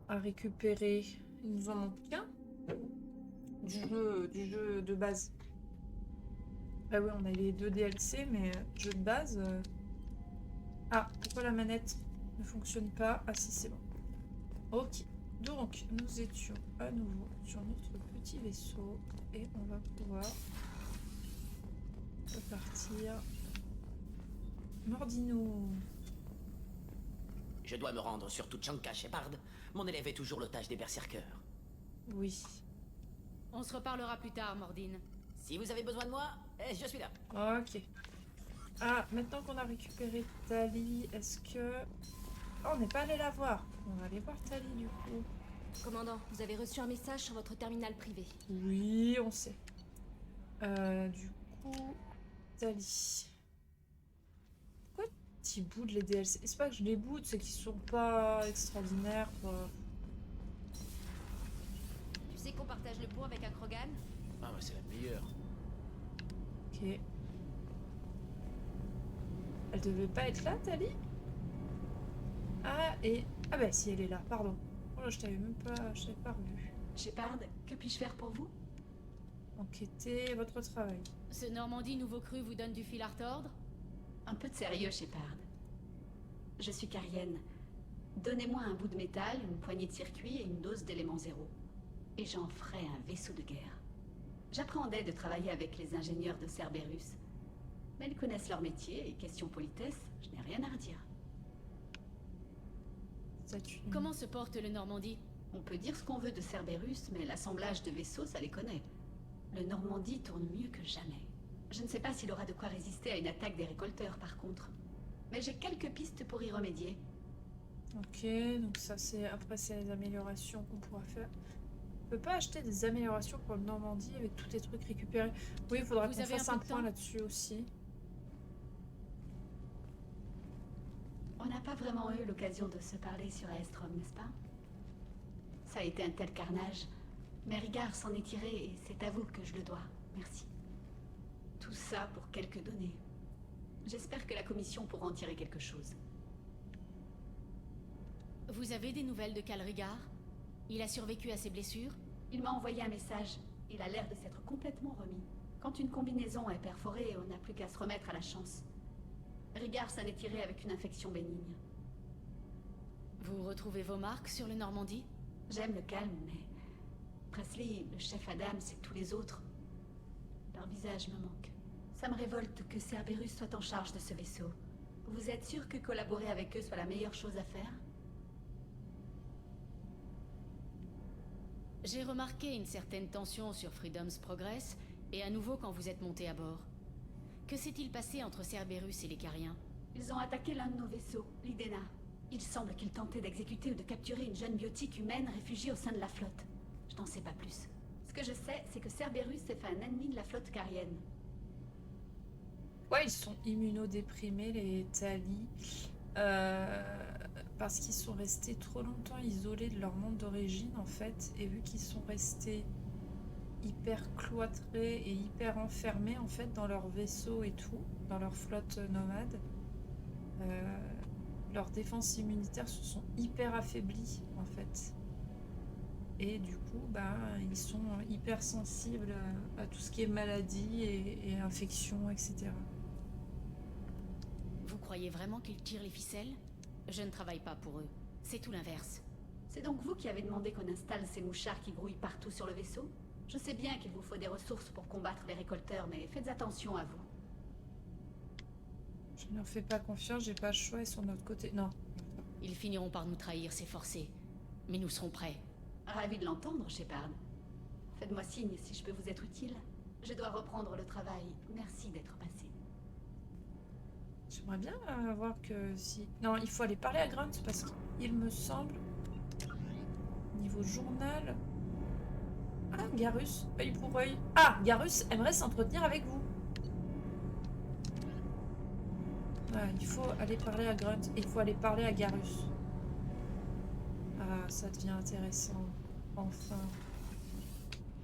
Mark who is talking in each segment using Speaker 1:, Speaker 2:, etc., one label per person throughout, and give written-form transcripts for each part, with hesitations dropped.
Speaker 1: à récupérer. Il nous en manque qu'un du jeu de base. Ah oui, on a les deux DLC, mais jeu de base. Ah, pourquoi la manette ne fonctionne pas? Ah si, c'est bon. Ok. Donc, nous étions à nouveau sur notre petit vaisseau et on va pouvoir repartir. Mordino.
Speaker 2: Je dois me rendre sur Tuchanka, Shepard. Mon élève est toujours l'otage des berserkers.
Speaker 1: Oui.
Speaker 3: On se reparlera plus tard, Mordine.
Speaker 2: Si vous avez besoin de moi, je suis là.
Speaker 1: Ok. Ah, maintenant qu'on a récupéré Tali, est-ce que... Oh, on n'est pas allé la voir. On va aller voir Tali du coup.
Speaker 4: Commandant, vous avez reçu un message sur votre terminal privé.
Speaker 1: Oui, on sait. Du coup, Tali. Pourquoi tu boudes les DLC? C'est pas que je les boude, c'est qu'ils sont pas extraordinaires, quoi.
Speaker 4: Tu sais qu'on partage le pont avec un Krogan?
Speaker 2: Ah, ouais, c'est la meilleure.
Speaker 1: Ok. Elle devait pas être là, Tali? Ah, et... Ah bah si, elle est là, pardon. Oh là, je t'avais même pas... Je t'avais pas revu.
Speaker 5: Shepard, que puis-je faire pour vous?
Speaker 1: Enquêter votre travail.
Speaker 3: Ce Normandie nouveau cru vous donne du fil à retordre?
Speaker 5: Un peu de sérieux, Shepard. Je suis Carienne. Donnez-moi un bout de métal, une poignée de circuit et une dose d'élément zéro. Et j'en ferai un vaisseau de guerre. J'apprendais de travailler avec les ingénieurs de Cerberus. Mais ils connaissent leur métier et question politesse, je n'ai rien à redire.
Speaker 3: Comment se porte le Normandie?
Speaker 5: On peut dire ce qu'on veut de Cerberus, mais l'assemblage de vaisseaux, ça les connaît. Le Normandie tourne mieux que jamais. Je ne sais pas s'il aura de quoi résister à une attaque des récolteurs, par contre. Mais j'ai quelques pistes pour y remédier.
Speaker 1: Ok, donc ça c'est... Après c'est les améliorations qu'on pourra faire. On peut pas acheter des améliorations pour le Normandie avec tous tes trucs récupérés. Oui, il faudra qu'on fasse un point là-dessus aussi.
Speaker 5: On n'a pas vraiment eu l'occasion de se parler sur Aestrom, n'est-ce pas? Ça a été un tel carnage. Mais Rigard s'en est tiré et c'est à vous que je le dois. Merci. Tout ça pour quelques données. J'espère que la commission pourra en tirer quelque chose.
Speaker 3: Vous avez des nouvelles de Cal Rigard? Il a survécu à ses blessures?
Speaker 5: Il m'a envoyé un message. Il a l'air de s'être complètement remis. Quand une combinaison est perforée, on n'a plus qu'à se remettre à la chance. Rigard s'en est tiré avec une infection bénigne.
Speaker 3: Vous retrouvez vos marques sur le Normandie?
Speaker 5: J'aime le calme, mais... Presley, le chef Adams et tous les autres... Leur visage me manque. Ça me révolte que Cerberus soit en charge de ce vaisseau. Vous êtes sûr que collaborer avec eux soit la meilleure chose à faire?
Speaker 3: J'ai remarqué une certaine tension sur Freedom's Progress, et à nouveau quand vous êtes monté à bord. Que s'est-il passé entre Cerberus et les Cariens?
Speaker 5: Ils ont attaqué l'un de nos vaisseaux, l'Idena. Il semble qu'ils tentaient d'exécuter ou de capturer une jeune biotique humaine réfugiée au sein de la flotte. Je n'en sais pas plus. Ce que je sais, c'est que Cerberus s'est fait un ennemi de la flotte carienne.
Speaker 1: Ouais, ils sont immunodéprimés, les Tali. Parce qu'ils sont restés trop longtemps isolés de leur monde d'origine, en fait. Et vu qu'ils sont restés hyper cloîtrés et hyper enfermés, en fait, dans leur vaisseau et tout, dans leur flotte nomade, leurs défenses immunitaires se sont hyper affaiblies, en fait. Et du coup, bah, ils sont hyper sensibles à tout ce qui est maladie et infection, etc.
Speaker 3: Vous croyez vraiment qu'ils tirent les ficelles? Je ne travaille pas pour eux. C'est tout l'inverse.
Speaker 5: C'est donc vous qui avez demandé qu'on installe ces mouchards qui grouillent partout sur le vaisseau? Je sais bien qu'il vous faut des ressources pour combattre les récolteurs, mais faites attention à vous.
Speaker 1: Je ne leur fais pas confiance, j'ai pas le choix, ils sont de notre côté. Non.
Speaker 3: Ils finiront par nous trahir, c'est forcé. Mais nous serons prêts.
Speaker 5: Ravi de l'entendre, Shepard. Faites-moi signe si je peux vous être utile. Je dois reprendre le travail. Merci d'être passé.
Speaker 1: J'aimerais bien voir que si... Non, il faut aller parler à Grunt parce qu'il me semble... Niveau journal... Ah, Garus, œil pour œil. Ah, Garus aimerait s'entretenir avec vous. Ouais, il faut aller parler à Grunt et il faut aller parler à Garus. Ah, ça devient intéressant. Enfin.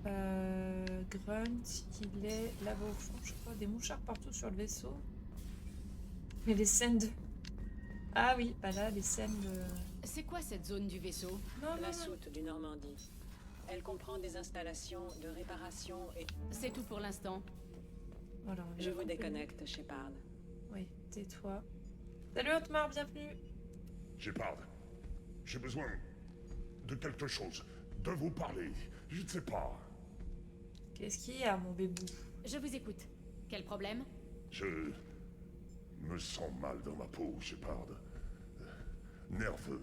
Speaker 1: Grunt, il est là-bas au fond, je crois. Des mouchards partout sur le vaisseau. Mais les scènes de... Ah oui, bah là, les scènes de...
Speaker 3: C'est quoi cette zone du vaisseau?
Speaker 1: Non,
Speaker 6: La
Speaker 1: non, non.
Speaker 6: soute du Normandie. Elle comprend des installations de réparation et...
Speaker 3: C'est tout pour l'instant.
Speaker 1: Voilà, on
Speaker 6: Je
Speaker 1: vient
Speaker 6: vous
Speaker 1: de-
Speaker 6: déconnecte, Shepard.
Speaker 1: Oui, tais-toi. Salut Otmar, bienvenue.
Speaker 7: Shepard, j'ai besoin de quelque chose, de vous parler. Je ne sais pas.
Speaker 1: Qu'est-ce qu'il y a, mon bébou?
Speaker 3: Je vous écoute. Quel problème?
Speaker 7: Je me sens mal dans ma peau, Shepard. Nerveux.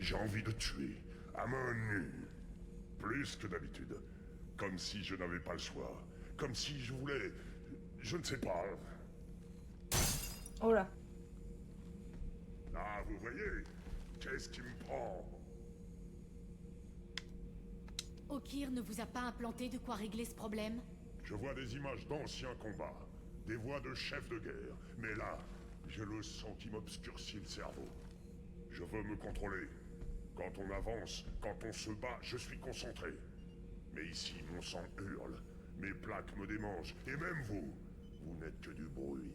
Speaker 7: J'ai envie de tuer, à main nue. Plus que d'habitude. Comme si je n'avais pas le choix. Comme si je voulais... Je ne sais pas.
Speaker 1: Oh là.
Speaker 7: Ah, vous voyez? Qu'est-ce qui me prend?
Speaker 3: Okir ne vous a pas implanté de quoi régler ce problème?
Speaker 7: Je vois des images d'anciens combats, des voix de chefs de guerre, mais là, j'ai le sang qui m'obscurcit le cerveau. Je veux me contrôler. Quand on avance, quand on se bat, je suis concentré. Mais ici, mon sang hurle, mes plaques me démangent, et même vous, vous n'êtes que du bruit.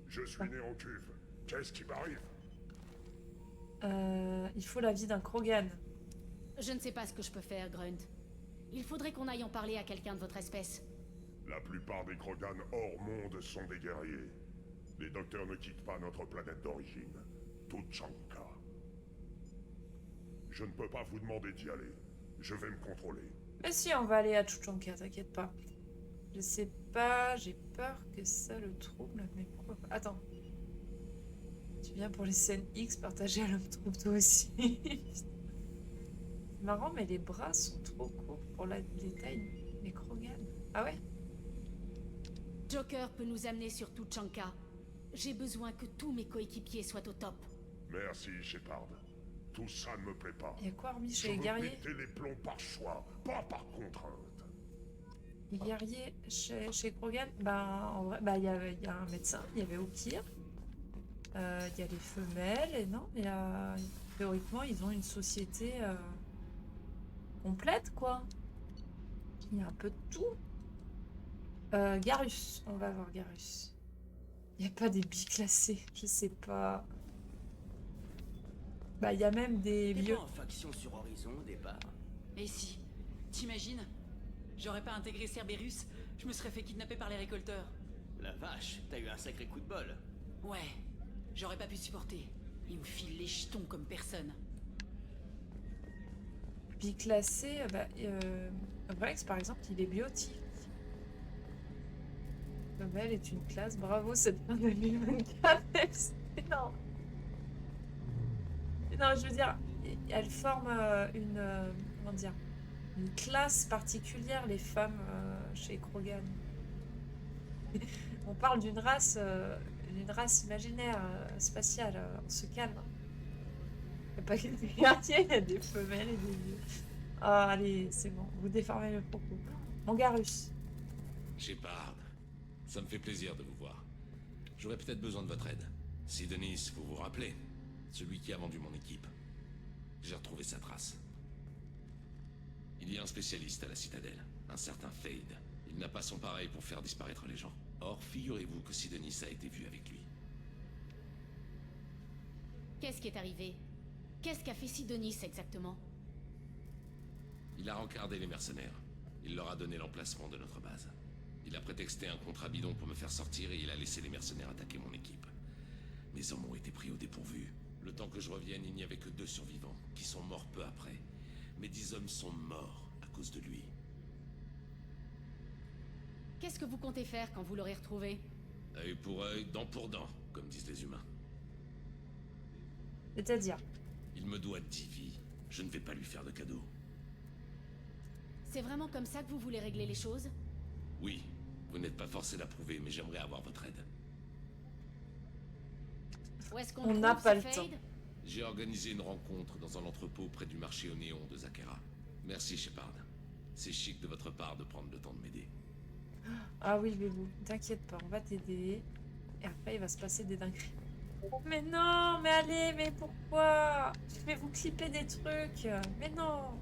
Speaker 7: Je suis né en cuve. Qu'est-ce qui m'arrive?
Speaker 1: Il faut la vie d'un Krogan.
Speaker 3: Je ne sais pas ce que je peux faire, Grunt. Il faudrait qu'on aille en parler à quelqu'un de votre espèce.
Speaker 7: La plupart des Krogan hors monde sont des guerriers. Les docteurs ne quittent pas notre planète d'origine. Tuchanka. Je ne peux pas vous demander d'y aller. Je vais me contrôler.
Speaker 1: Mais si, on va aller à Tuchanka, t'inquiète pas. Je sais pas, j'ai peur que ça le trouble, mais pourquoi pas. Attends. Tu viens pour les scènes X partager à l'homme troupe toi aussi. C'est marrant, mais les bras sont trop courts pour les tailles des Krogan. Ah ouais?
Speaker 3: Joker peut nous amener sur Tuchanka. J'ai besoin que tous mes coéquipiers soient au top.
Speaker 7: Merci, Shepard. Tout ça ne me plaît pas.
Speaker 1: Il y a quoi hormis
Speaker 7: Je
Speaker 1: chez les
Speaker 7: veux
Speaker 1: guerriers?
Speaker 7: péter les plombs par choix, pas par contrainte.
Speaker 1: Les guerriers chez Krogan? Ben, en vrai, bah, il y a un médecin, il y avait Okir. Il y a les femelles, et non, il y a... Théoriquement, ils ont une société complète, quoi. Il y a un peu de tout. Garus, on va voir Garus. Il n'y a pas des biclassés, je sais pas. Bah, il y a même des
Speaker 2: T'es
Speaker 1: lieux.
Speaker 2: pas en faction sur Horizon au départ?
Speaker 8: Et si? T'imagines? J'aurais pas intégré Cerberus, je me serais fait kidnapper par les récolteurs.
Speaker 2: La vache, t'as eu un sacré coup de bol.
Speaker 8: Ouais, j'aurais pas pu supporter. Ils me filent les jetons comme personne.
Speaker 1: Biclassé, Brex, par exemple, il est biotique. Femelle est une classe, bravo, cette fin 2024. C'est énorme. Non, je veux dire, elle forme comment dire, une classe particulière, les femmes chez Krogan. On parle d'une race imaginaire, spatiale, on se calme. Il n'y a pas que des guerriers, il y a des femelles et des vieux. Ah, allez, c'est bon, vous déformez le propos. Mon Garus.
Speaker 9: Shepard, ça me fait plaisir de vous voir. J'aurais peut-être besoin de votre aide. Sidonis, vous vous rappelez? Celui qui a vendu mon équipe. J'ai retrouvé sa trace. Il y a un spécialiste à la citadelle, un certain Fade. Il n'a pas son pareil pour faire disparaître les gens. Or, figurez-vous que Sidonis a été vu avec lui.
Speaker 3: Qu'est-ce qui est arrivé? Qu'est-ce qu'a fait Sidonis exactement?
Speaker 9: Il a rencardé les mercenaires. Il leur a donné l'emplacement de notre base. Il a prétexté un contrat bidon pour me faire sortir et il a laissé les mercenaires attaquer mon équipe. Mes hommes ont été pris au dépourvu. Le temps que je revienne, il n'y avait que 2 survivants, qui sont morts peu après. Mes 10 hommes sont morts à cause de lui.
Speaker 3: Qu'est-ce que vous comptez faire quand vous l'aurez retrouvé?
Speaker 9: Œil pour œil, dent pour dent, comme disent les humains.
Speaker 1: C'est-à-dire,
Speaker 9: Il me doit 10 vies. Je ne vais pas lui faire de cadeau.
Speaker 3: C'est vraiment comme ça que vous voulez régler les choses?
Speaker 9: Oui, vous n'êtes pas forcé d'approuver, mais j'aimerais avoir votre aide.
Speaker 3: Où est-ce qu'on
Speaker 1: On
Speaker 3: trouve
Speaker 1: n'a
Speaker 3: ce
Speaker 1: pas le
Speaker 3: Fade?
Speaker 1: temps.
Speaker 9: J'ai organisé une rencontre dans un entrepôt près du marché au néon de Zakera. Merci, Shepard. C'est chic de votre part de prendre le temps de m'aider.
Speaker 1: ah oui, bébou, t'inquiète pas, on va t'aider. Et après, il va se passer des dingueries. Mais non, mais allez, mais pourquoi? Je vais vous clipper des trucs. Mais non.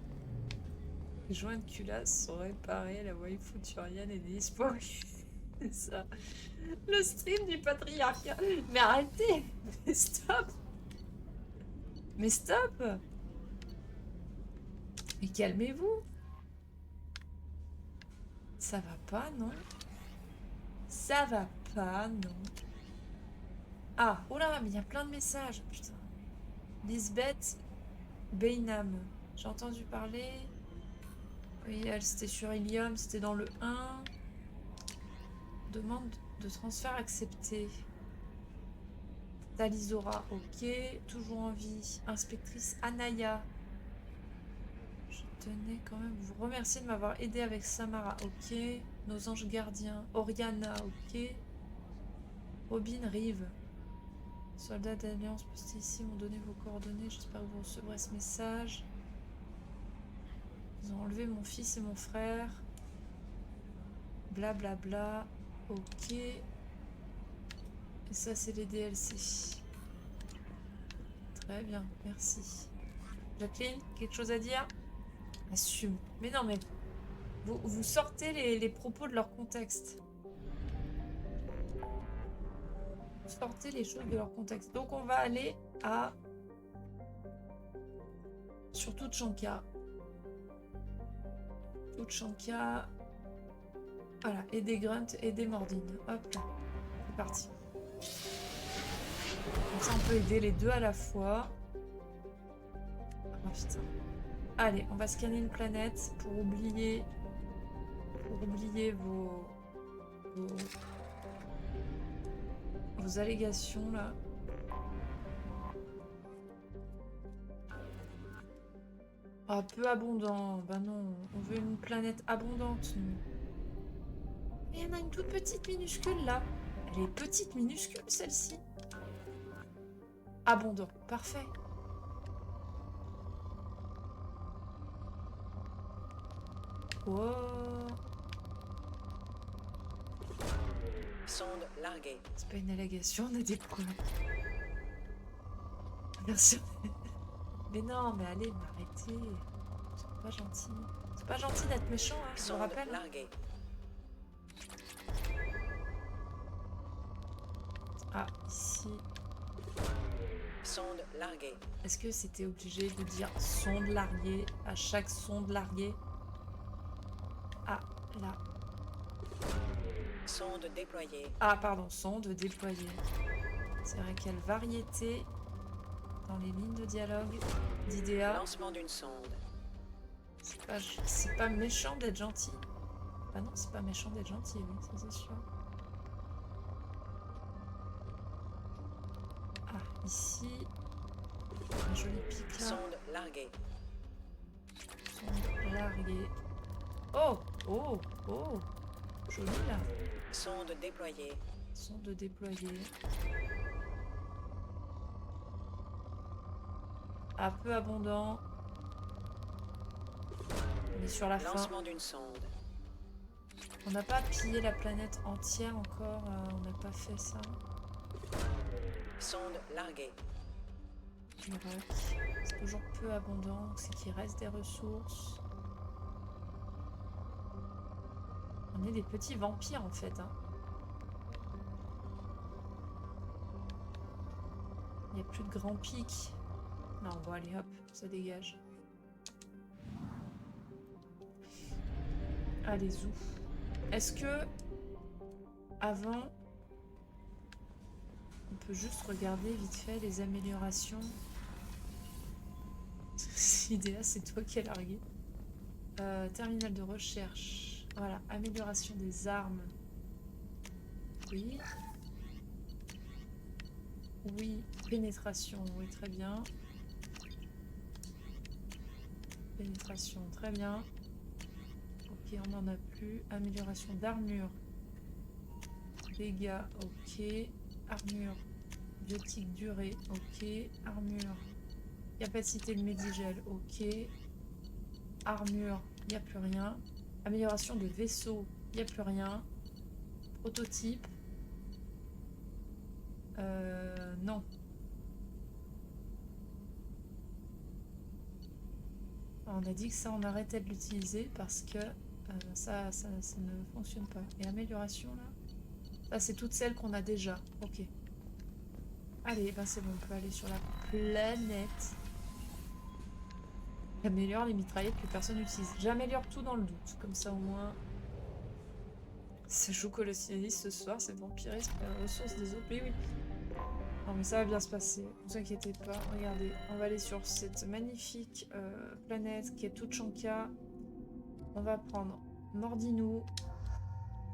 Speaker 1: Les joints de culasse sont réparés, la waifu turienne est dispo. C'est ça. Le stream du patriarcat. Mais arrêtez. Mais stop. Mais stop! Mais calmez-vous! Ça va pas, non? Ça va pas, non? Ah, oh là, mais il y a plein de messages, putain. Lisbeth Bainham. J'ai entendu parler. Oui, elle, c'était sur Ilium, c'était dans le 1. Demande de transfert acceptée. Talizora, ok. Toujours en vie. Inspectrice Anaya. Je tenais quand même vous remercier de m'avoir aidé avec Samara, ok. Nos anges gardiens. Oriana, ok. Robin Rive. Soldats d'Alliance postés ici m'ont donné vos coordonnées. J'espère que vous recevrez ce message. Ils ont enlevé mon fils et mon frère. Blablabla. Bla bla. Ok. Et ça, c'est les DLC. Très bien, merci. Jacqueline, quelque chose à dire? Assume. Mais non, mais... Vous sortez les propos de leur contexte. Sortez les choses de leur contexte. Donc on va aller à... sur Tuchanka. Tuchanka. Voilà, et des grunts et des mordines. Hop là. C'est parti. Comme ça on peut aider les deux à la fois. Ah putain. Allez, on va scanner une planète pour oublier vos allégations là. Ah, peu abondant. Bah non, on veut une planète abondante, nous. Mais il y en a une toute petite minuscule là. Elle est petite minuscule celle-ci. Abondant, parfait. Wow.
Speaker 6: Sonde larguée.
Speaker 1: C'est pas une allégation, on a des problèmes. Merci. Mais non, mais allez, m'arrêtez. C'est pas gentil. C'est pas gentil d'être méchant, hein, je vous le rappelle.
Speaker 6: Larguée.
Speaker 1: Ah, ici.
Speaker 6: Sonde larguée.
Speaker 1: Est-ce que c'était obligé de dire sonde larguée à chaque sonde larguée? Ah, là.
Speaker 6: Sonde déployée.
Speaker 1: Ah, pardon, sonde déployée. C'est vrai, quelle variété dans les lignes de dialogue d'IDEA.
Speaker 6: Lancement d'une sonde.
Speaker 1: C'est pas méchant d'être gentil. Ah non, c'est pas méchant d'être gentil, oui, ça c'est sûr. Ah, ici. Un joli pic là.
Speaker 6: Sonde larguée.
Speaker 1: Sonde larguée. Oh, oh, oh. Joli là.
Speaker 6: Sonde déployée.
Speaker 1: Sonde déployée. Un peu abondant. On est sur la fin.
Speaker 6: Lancement d'une sonde.
Speaker 1: On n'a pas pillé la planète entière encore. On n'a pas fait ça.
Speaker 6: Sonde larguée.
Speaker 1: C'est toujours peu abondant. C'est qu'il reste des ressources. On est des petits vampires en fait. Hein. Il n'y a plus de grands pics. Non, bon allez hop, ça dégage. Allez, zou. Est-ce que avant on peut juste regarder vite fait les améliorations? Idéa, c'est toi qui as largué. Terminal de recherche. Voilà, amélioration des armes. Oui. Oui, pénétration, oui, très bien. Pénétration, très bien. Ok, on n'en a plus. Amélioration d'armure. Dégâts, ok. Armure. Biotique durée, ok. Armure. Capacité de médigel, ok. Armure, il n'y a plus rien. Amélioration de vaisseau, il n'y a plus rien. Prototype. Non. On a dit que ça, on arrêtait de l'utiliser parce que ça ne fonctionne pas. Et amélioration, là? Ça, c'est toutes celles qu'on a déjà. Ok. Allez, ben c'est bon, on peut aller sur la planète. Améliore les mitraillettes que personne n'utilise. J'améliore tout dans le doute. Comme ça au moins. Ça joue collectionniste ce soir, c'est vampirisme, la ressource des OP, oui. Non mais ça va bien se passer, ne vous inquiétez pas. Regardez, on va aller sur cette magnifique planète qui est Tuchanka. On va prendre Mordinu.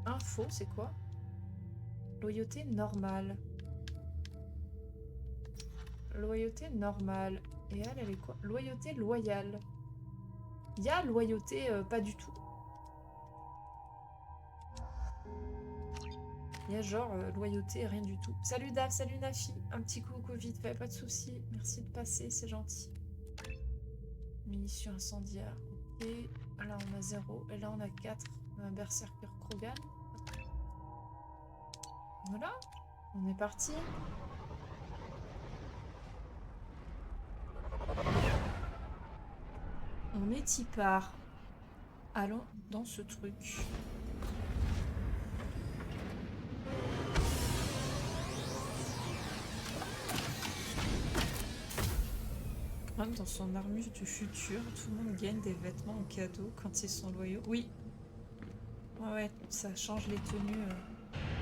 Speaker 1: Info, c'est quoi? Loyauté normale. Loyauté normale. Et elle, elle est quoi? Loyauté loyale. Il y a loyauté pas du tout. Il y a genre loyauté, rien du tout. Salut Dave, salut Nafi. Un petit coucou vite fait, pas de soucis. Merci de passer, c'est gentil. Munitions incendiaires, ok. Là on a 0, et là on a 4. On a un berserker Krogan. Voilà, on est parti. On est y part. Allons dans ce truc. Même dans son armure du futur, tout le monde gagne des vêtements en cadeau quand ils sont loyaux. Oui. Ouais, ça change les tenues.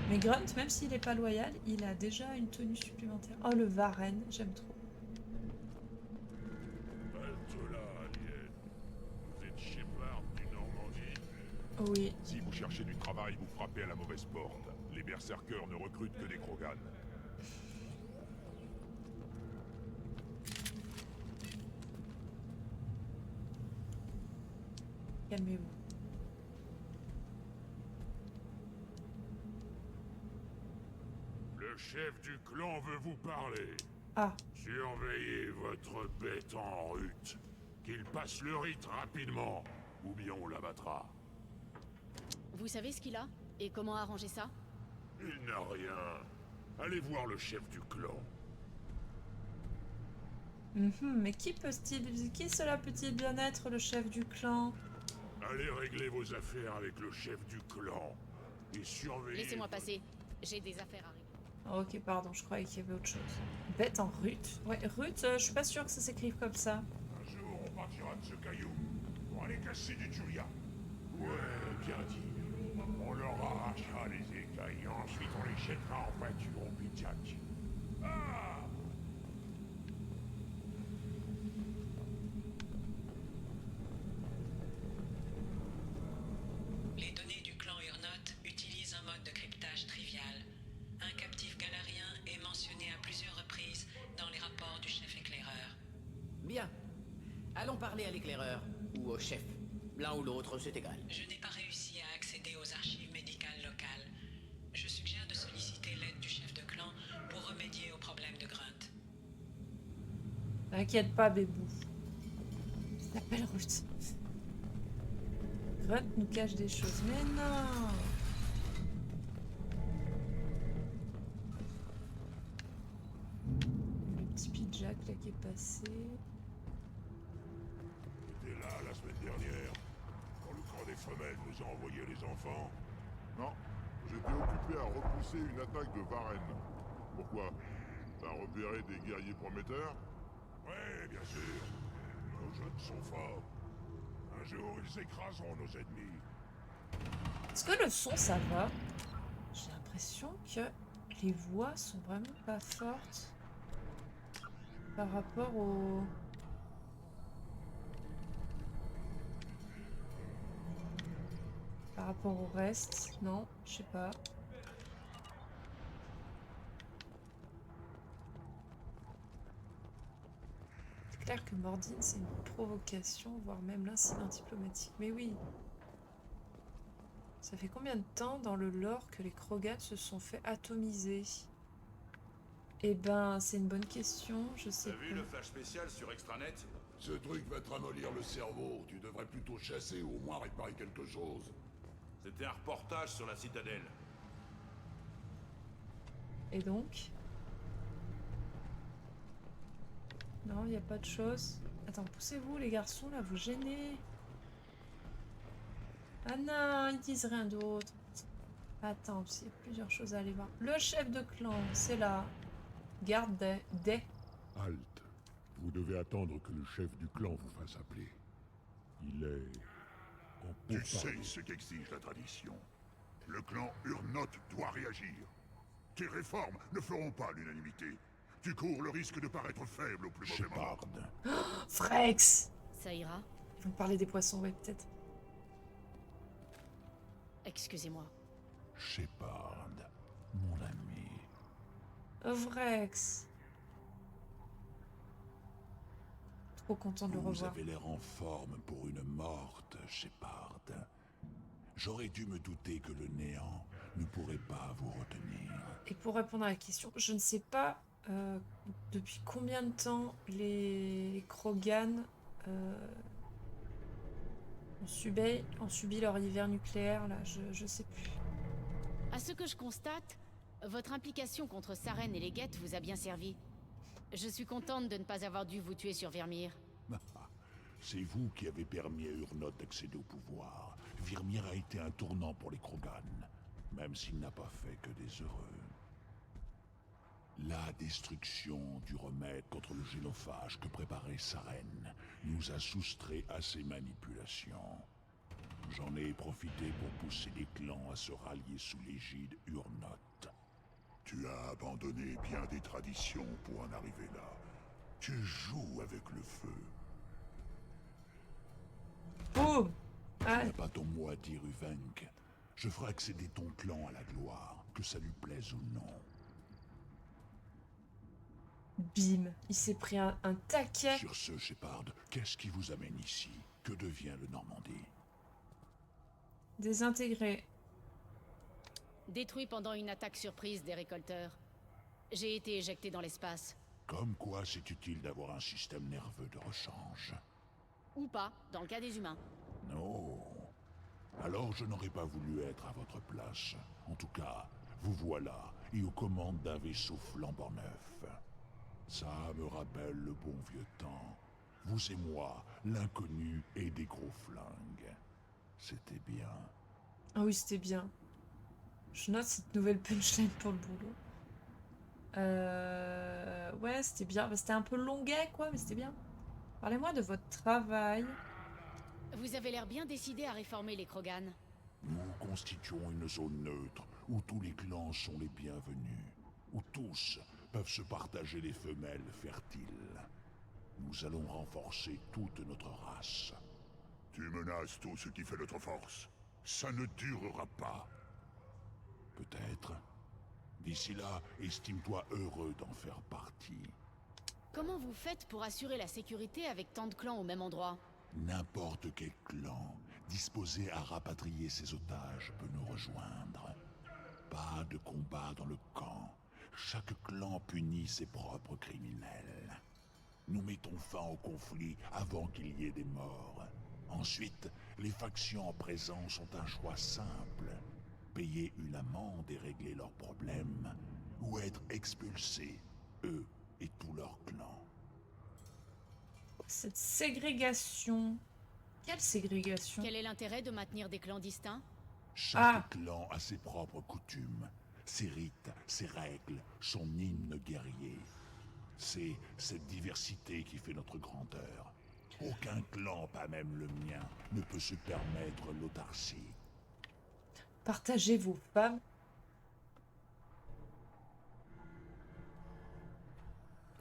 Speaker 1: Mais Grunt, même s'il n'est pas loyal, il a déjà une tenue supplémentaire. Oh, le Varenne, j'aime trop.
Speaker 7: Vous êtes Shepard du Normandie?
Speaker 1: Oui.
Speaker 7: Si vous cherchez du travail, vous frappez à la mauvaise porte. Les berserkers ne recrutent que des Krogan.
Speaker 1: Calmez-vous.
Speaker 7: Le chef du clan veut vous parler.
Speaker 1: Ah.
Speaker 7: Surveillez votre bête en rut. Qu'il passe le rite rapidement, ou bien on l'abattra.
Speaker 3: Vous savez ce qu'il a? Et comment arranger ça?
Speaker 7: Il n'a rien. Allez voir le chef du clan.
Speaker 1: Mais qui cela peut-il bien être, le chef du clan?
Speaker 7: Allez régler vos affaires avec le chef du clan. Et surveillez...
Speaker 3: Laissez-moi passer. J'ai des affaires à régler.
Speaker 1: Ok, pardon, je croyais qu'il y avait autre chose. Bête en rut. Ouais, rut, je suis pas sûre que ça s'écrive comme ça.
Speaker 7: Un jour, on partira de ce caillou pour aller casser du Julia. Ouais, bien dit. On leur arrachera les écailles et ensuite on les jettera en pâture au Pidjac. Ah!
Speaker 6: Les données du clan Urnoth utilisent un mode de cryptage trivial. Un captif galarien est mentionné à plusieurs reprises dans les rapports du chef éclaireur.
Speaker 2: Bien. Allons parler à l'éclaireur, ou au chef. L'un ou l'autre, c'est égal.
Speaker 6: Je n'ai pas réussi à accéder aux archives médicales locales. Je suggère de solliciter l'aide du chef de clan pour remédier au problème de Grunt.
Speaker 1: T'inquiète pas, bébou. Il s'appelle Ruth. Grunt nous cache des choses. Mais non! Le petit Pidjac là qui est passé.
Speaker 7: T'étais là la semaine dernière, quand le camp des femelles nous a envoyé les enfants.
Speaker 10: Non, j'étais occupé à repousser une attaque de Varenne. Pourquoi? T'as repéré des guerriers prometteurs?
Speaker 7: Ouais, bien sûr. Nos jeunes sont forts. Un jour, ils écraseront nos ennemis.
Speaker 1: Est-ce que le son ça va? J'ai l'impression que les voix sont vraiment pas fortes par rapport au... Par rapport au reste, non, je sais pas. C'est clair que Mordine, c'est une provocation, voire même l'incident diplomatique. Mais oui. Ça fait combien de temps dans le lore que les Krogan se sont fait atomiser? Eh ben, c'est une bonne question, je sais
Speaker 11: T'as vu
Speaker 1: pas.
Speaker 11: le flash spécial sur Extranet?
Speaker 7: Ce truc va te ramollir le cerveau. Tu devrais plutôt chasser ou au moins réparer quelque chose.
Speaker 11: C'était un reportage sur la citadelle.
Speaker 1: Et donc? Non, il n'y a pas de chose. Attends, poussez-vous les garçons, là, vous gênez. Ah non, ils disent rien d'autre. Attends, il y a plusieurs choses à aller voir. Le chef de clan, c'est là. Garde des...
Speaker 10: Halte. Vous devez attendre que le chef du clan vous fasse appeler. Il est en
Speaker 7: Tu sais
Speaker 10: pourparlers.
Speaker 7: ce qu'exige la tradition. Le clan Urnot doit réagir. Tes réformes ne feront pas l'unanimité. Tu cours le risque de paraître faible au plus mauvais moment.
Speaker 10: Shepard,
Speaker 1: Frex!
Speaker 3: Ça ira?
Speaker 1: Ils vont parler des poissons, ouais, peut-être.
Speaker 3: Excusez-moi.
Speaker 10: Shepard, mon ami.
Speaker 1: Frex! Trop content de le
Speaker 10: Vous
Speaker 1: revoir.
Speaker 10: avez l'air en forme pour une morte, Shepard. J'aurais dû me douter que le néant ne pourrait pas vous retenir.
Speaker 1: Et pour répondre à la question, je ne sais pas depuis combien de temps les Krogan ont subi leur hiver nucléaire, là, je sais plus.
Speaker 3: À ce que je constate, votre implication contre Saren et les Geth vous a bien servi. Je suis contente de ne pas avoir dû vous tuer sur Vermeer.
Speaker 10: C'est vous qui avez permis à Urnot d'accéder au pouvoir. Virmir a été un tournant pour les Krogan, même s'il n'a pas fait que des heureux. La destruction du remède contre le génophage que préparait Saren nous a soustrait à ces manipulations. J'en ai profité pour pousser les clans à se rallier sous l'égide Urnot. Tu as abandonné bien des traditions pour en arriver là. Tu joues avec le feu.
Speaker 1: Boum!
Speaker 10: Tu
Speaker 1: Ah,
Speaker 10: n'as pas ton mot à dire, Uvenk. Je ferai accéder ton clan à la gloire, que ça lui plaise ou non.
Speaker 1: bim! Il s'est pris un taquet.
Speaker 10: Sur ce, Shepard, qu'est-ce qui vous amène ici? Que devient le Normandie?
Speaker 1: Désintégré.
Speaker 3: Détruit pendant une attaque surprise des récolteurs. J'ai été éjecté dans l'espace.
Speaker 10: Comme quoi c'est utile d'avoir un système nerveux de rechange.
Speaker 3: Ou pas, dans le cas des humains.
Speaker 10: Non. Alors je n'aurais pas voulu être à votre place. En tout cas, vous voilà, et aux commandes d'un vaisseau flambant neuf. Ça me rappelle le bon vieux temps. Vous et moi, l'inconnu et des gros flingues. C'était bien.
Speaker 1: Ah oui, c'était bien. Je note cette nouvelle punchline pour le boulot. Ouais, c'était bien. Bah, c'était un peu longuet, quoi, mais c'était bien. Parlez-moi de votre travail.
Speaker 3: Vous avez l'air bien décidé à réformer les Krogan.
Speaker 10: Nous constituons une zone neutre où tous les clans sont les bienvenus, où tous peuvent se partager les femelles fertiles. Nous allons renforcer toute notre race.
Speaker 7: Tu menaces tout ce qui fait notre force. Ça ne durera pas.
Speaker 10: Peut-être. D'ici là, estime-toi heureux d'en faire partie.
Speaker 3: Comment vous faites pour assurer la sécurité avec tant de clans au même endroit?
Speaker 10: N'importe quel clan disposé à rapatrier ses otages peut nous rejoindre. Pas de combat dans le camp. Chaque clan punit ses propres criminels. Nous mettons fin au conflit avant qu'il y ait des morts. Ensuite, les factions en présence ont un choix simple. Payer une amende et régler leurs problèmes, ou être expulsés, eux et tout leur clan.
Speaker 1: Cette ségrégation. Quelle ségrégation?
Speaker 3: Quel est l'intérêt de maintenir des clans distincts?
Speaker 10: Chaque clan a ses propres coutumes, ses rites, ses règles, son hymne guerrier. C'est cette diversité qui fait notre grandeur. Aucun clan, pas même le mien, ne peut se permettre l'autarcie.
Speaker 1: Partagez vos femmes.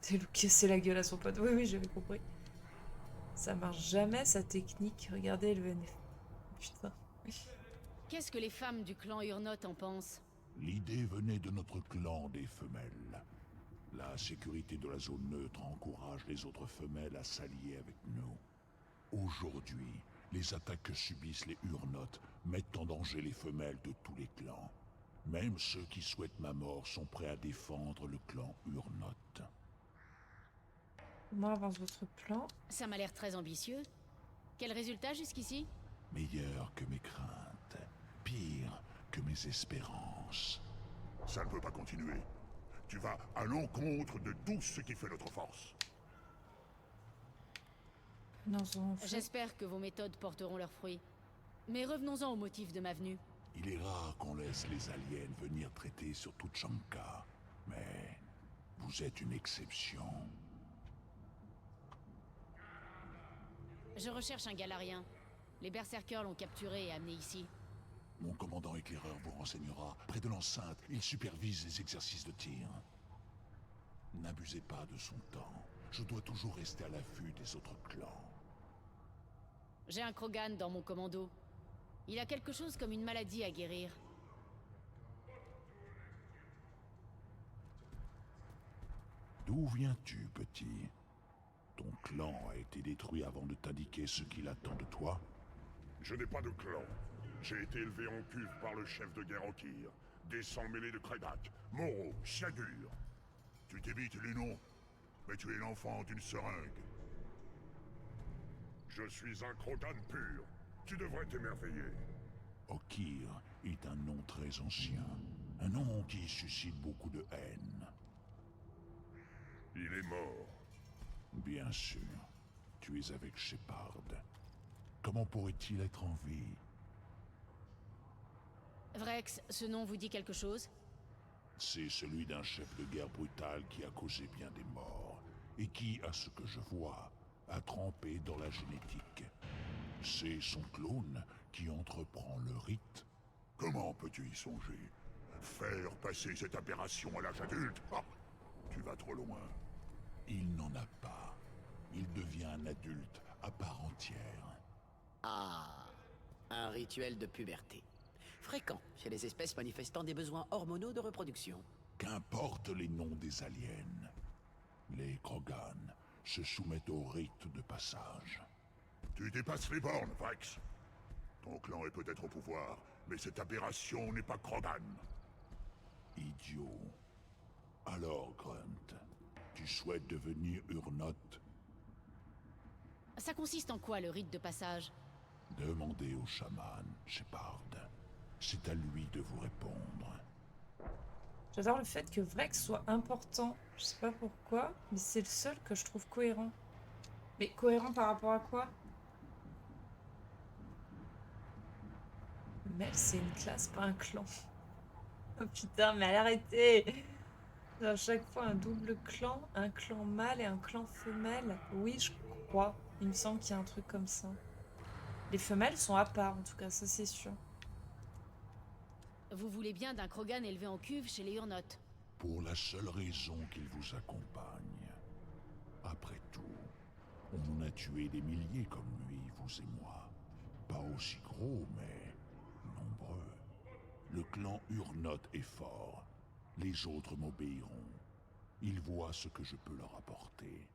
Speaker 1: C'est lui qui cassait la gueule à son pote. Oui, oui, j'avais compris. Ça marche jamais, sa technique. Regardez le NF. Putain.
Speaker 3: Qu'est-ce que les femmes du clan Urnot en pensent?
Speaker 10: L'idée venait de notre clan des femelles. La sécurité de la zone neutre encourage les autres femelles à s'allier avec nous. Aujourd'hui, les attaques que subissent les Urnot mettent en danger les femelles de tous les clans. Même ceux qui souhaitent ma mort sont prêts à défendre le clan Urnot.
Speaker 1: Comment avance votre plan?
Speaker 3: Ça m'a l'air très ambitieux. Quel résultat jusqu'ici?
Speaker 10: Meilleur que mes craintes, pire que mes espérances.
Speaker 7: Ça ne peut pas continuer. Tu vas à l'encontre de tout ce qui fait notre force.
Speaker 3: J'espère que vos méthodes porteront leurs fruits. Mais revenons-en au motif de ma venue.
Speaker 10: Il est rare qu'on laisse les aliens venir traiter sur Tuchanka, mais vous êtes une exception.
Speaker 3: Je recherche un Galarien. Les berserkers l'ont capturé et amené ici.
Speaker 10: Mon commandant éclaireur vous renseignera. Près de l'enceinte, il supervise les exercices de tir. N'abusez pas de son temps. Je dois toujours rester à l'affût des autres clans.
Speaker 3: J'ai un Krogan dans mon commando. Il a quelque chose comme une maladie à guérir.
Speaker 10: D'où viens-tu, petit? Ton clan a été détruit avant de t'indiquer ce qu'il attend de toi?
Speaker 7: Je n'ai pas de clan. J'ai été élevé en cuve par le chef de guerre Okir. Des sangs mêlés de Kredak, Moro, Chiadur.
Speaker 10: Tu t'évites les noms, mais tu es l'enfant d'une seringue.
Speaker 7: Je suis un Krogan pur. Tu devrais t'émerveiller.
Speaker 10: Okir est un nom très ancien. Un nom qui suscite beaucoup de haine.
Speaker 7: Il est mort.
Speaker 10: Bien sûr. Tu es avec Shepard. Comment pourrait-il être en vie?
Speaker 3: Vrex, ce nom vous dit quelque chose?
Speaker 10: C'est celui d'un chef de guerre brutal qui a causé bien des morts, et qui, à ce que je vois, a trempé dans la génétique. C'est son clone qui entreprend le rite.
Speaker 7: Comment peux-tu y songer? Faire passer cette aberration à l'âge adulte? Ah, tu vas trop loin.
Speaker 10: Il n'en a pas. Il devient un adulte à part entière.
Speaker 2: Ah, un rituel de puberté. Fréquent chez les espèces manifestant des besoins hormonaux de reproduction.
Speaker 10: Qu'importe les noms des aliens, les Krogan se soumettent au rite de passage.
Speaker 7: Tu dépasses les bornes, Vrex. Ton clan est peut-être au pouvoir, mais cette aberration n'est pas Krogan.
Speaker 10: Idiot. Alors, Grunt, tu souhaites devenir Urnot?
Speaker 3: Ça consiste en quoi le rite de passage?
Speaker 10: Demandez au chaman, Shepard. C'est à lui de vous répondre.
Speaker 1: J'adore le fait que Vrex soit important. Je sais pas pourquoi, mais c'est le seul que je trouve cohérent. Mais cohérent par rapport à quoi? Mel, c'est une classe, pas un clan. Oh putain, mais arrêtez! À chaque fois un double clan, un clan mâle et un clan femelle. Oui, je crois. Il me semble qu'il y a un truc comme ça. Les femelles sont à part, en tout cas, ça c'est sûr.
Speaker 3: Vous voulez bien d'un Krogan élevé en cuve chez les Hurnots?
Speaker 10: Pour la seule raison qu'il vous accompagne. Après tout, on en a tué des milliers comme lui, vous et moi. Pas aussi gros, mais nombreux. Le clan Urnot est fort. Les autres m'obéiront. Ils voient ce que je peux leur apporter.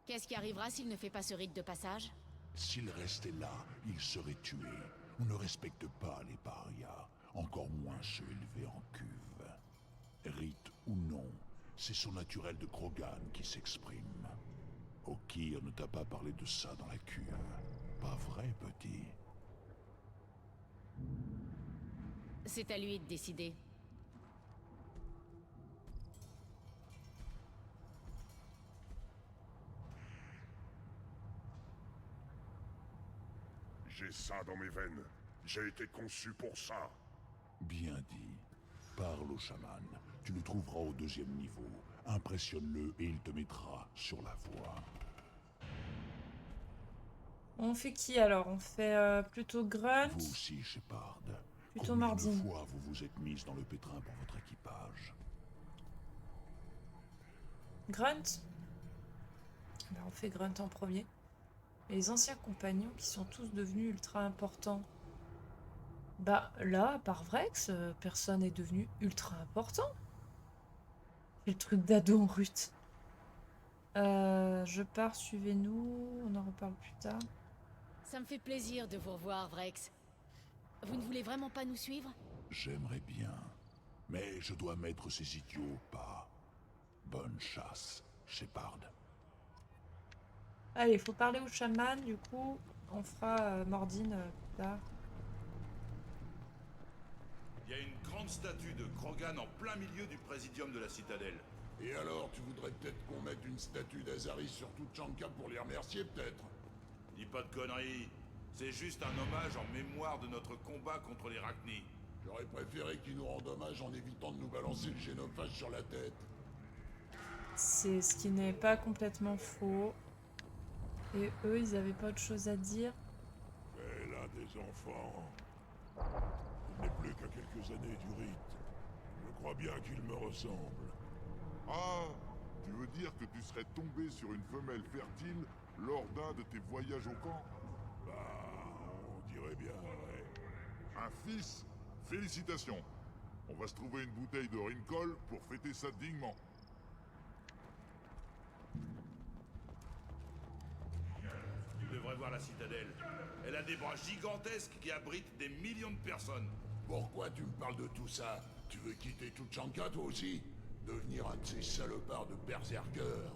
Speaker 3: Qu'est-ce qui arrivera s'il ne fait pas ce rite de passage?
Speaker 10: S'il restait là, il serait tué. On ne respecte pas les parias, encore moins ceux élevés en cuve. Rite ou non, c'est son naturel de Krogan qui s'exprime. Okir ne t'a pas parlé de ça dans la cuve. Pas vrai, petit?
Speaker 3: C'est à lui de décider.
Speaker 7: J'ai ça dans mes veines. J'ai été conçu pour ça.
Speaker 10: Bien dit. Parle au chaman. Tu le trouveras au 2e niveau. Impressionne-le et il te mettra sur la voie.
Speaker 1: On fait qui alors? On fait plutôt Grunt?
Speaker 10: Vous aussi, Shepard.
Speaker 1: Plutôt
Speaker 10: Combien
Speaker 1: Mordine.
Speaker 10: de fois vous vous êtes mise dans le pétrin pour votre équipage?
Speaker 1: Grunt? Alors on fait Grunt en premier. Et les anciens compagnons qui sont tous devenus ultra importants. Bah là, à part Vrex, personne n'est devenu ultra important. C'est le truc d'ado en rut. Je pars, suivez-nous. On en reparle plus tard.
Speaker 3: Ça me fait plaisir de vous revoir, Vrex. Vous ne voulez vraiment pas nous suivre?
Speaker 10: J'aimerais bien. Mais je dois mettre ces idiots au pas. Bonne chasse, Shepard.
Speaker 1: Allez, faut parler au chaman, du coup, on fera Mordine plus tard.
Speaker 11: Il y a une grande statue de Krogan en plein milieu du présidium de la citadelle.
Speaker 10: Et alors, tu voudrais peut-être qu'on mette une statue d'Azari sur toute Chanka pour les remercier, peut-être?
Speaker 11: Dis pas de conneries. C'est juste un hommage en mémoire de notre combat contre les Rachni.
Speaker 10: J'aurais préféré qu'ils nous rendent hommage en évitant de nous balancer le génophage sur la tête.
Speaker 1: C'est ce qui n'est pas complètement faux. Et eux, ils avaient pas autre chose à dire.
Speaker 10: Elle a des enfants. Il n'est plus qu'à quelques années du rite. Je crois bien qu'il me ressemble.
Speaker 11: Ah, tu veux dire que tu serais tombé sur une femelle fertile lors d'un de tes voyages au camp?
Speaker 10: Bah, on dirait bien, ouais.
Speaker 11: Un fils? Félicitations. On va se trouver une bouteille de Rimcol pour fêter ça dignement. Tu devrais voir la citadelle. Elle a des bras gigantesques qui abritent des millions de personnes.
Speaker 10: Pourquoi tu me parles de tout ça? Tu veux quitter Tuchanka, toi aussi? Devenir un de ces salopards de berserkers?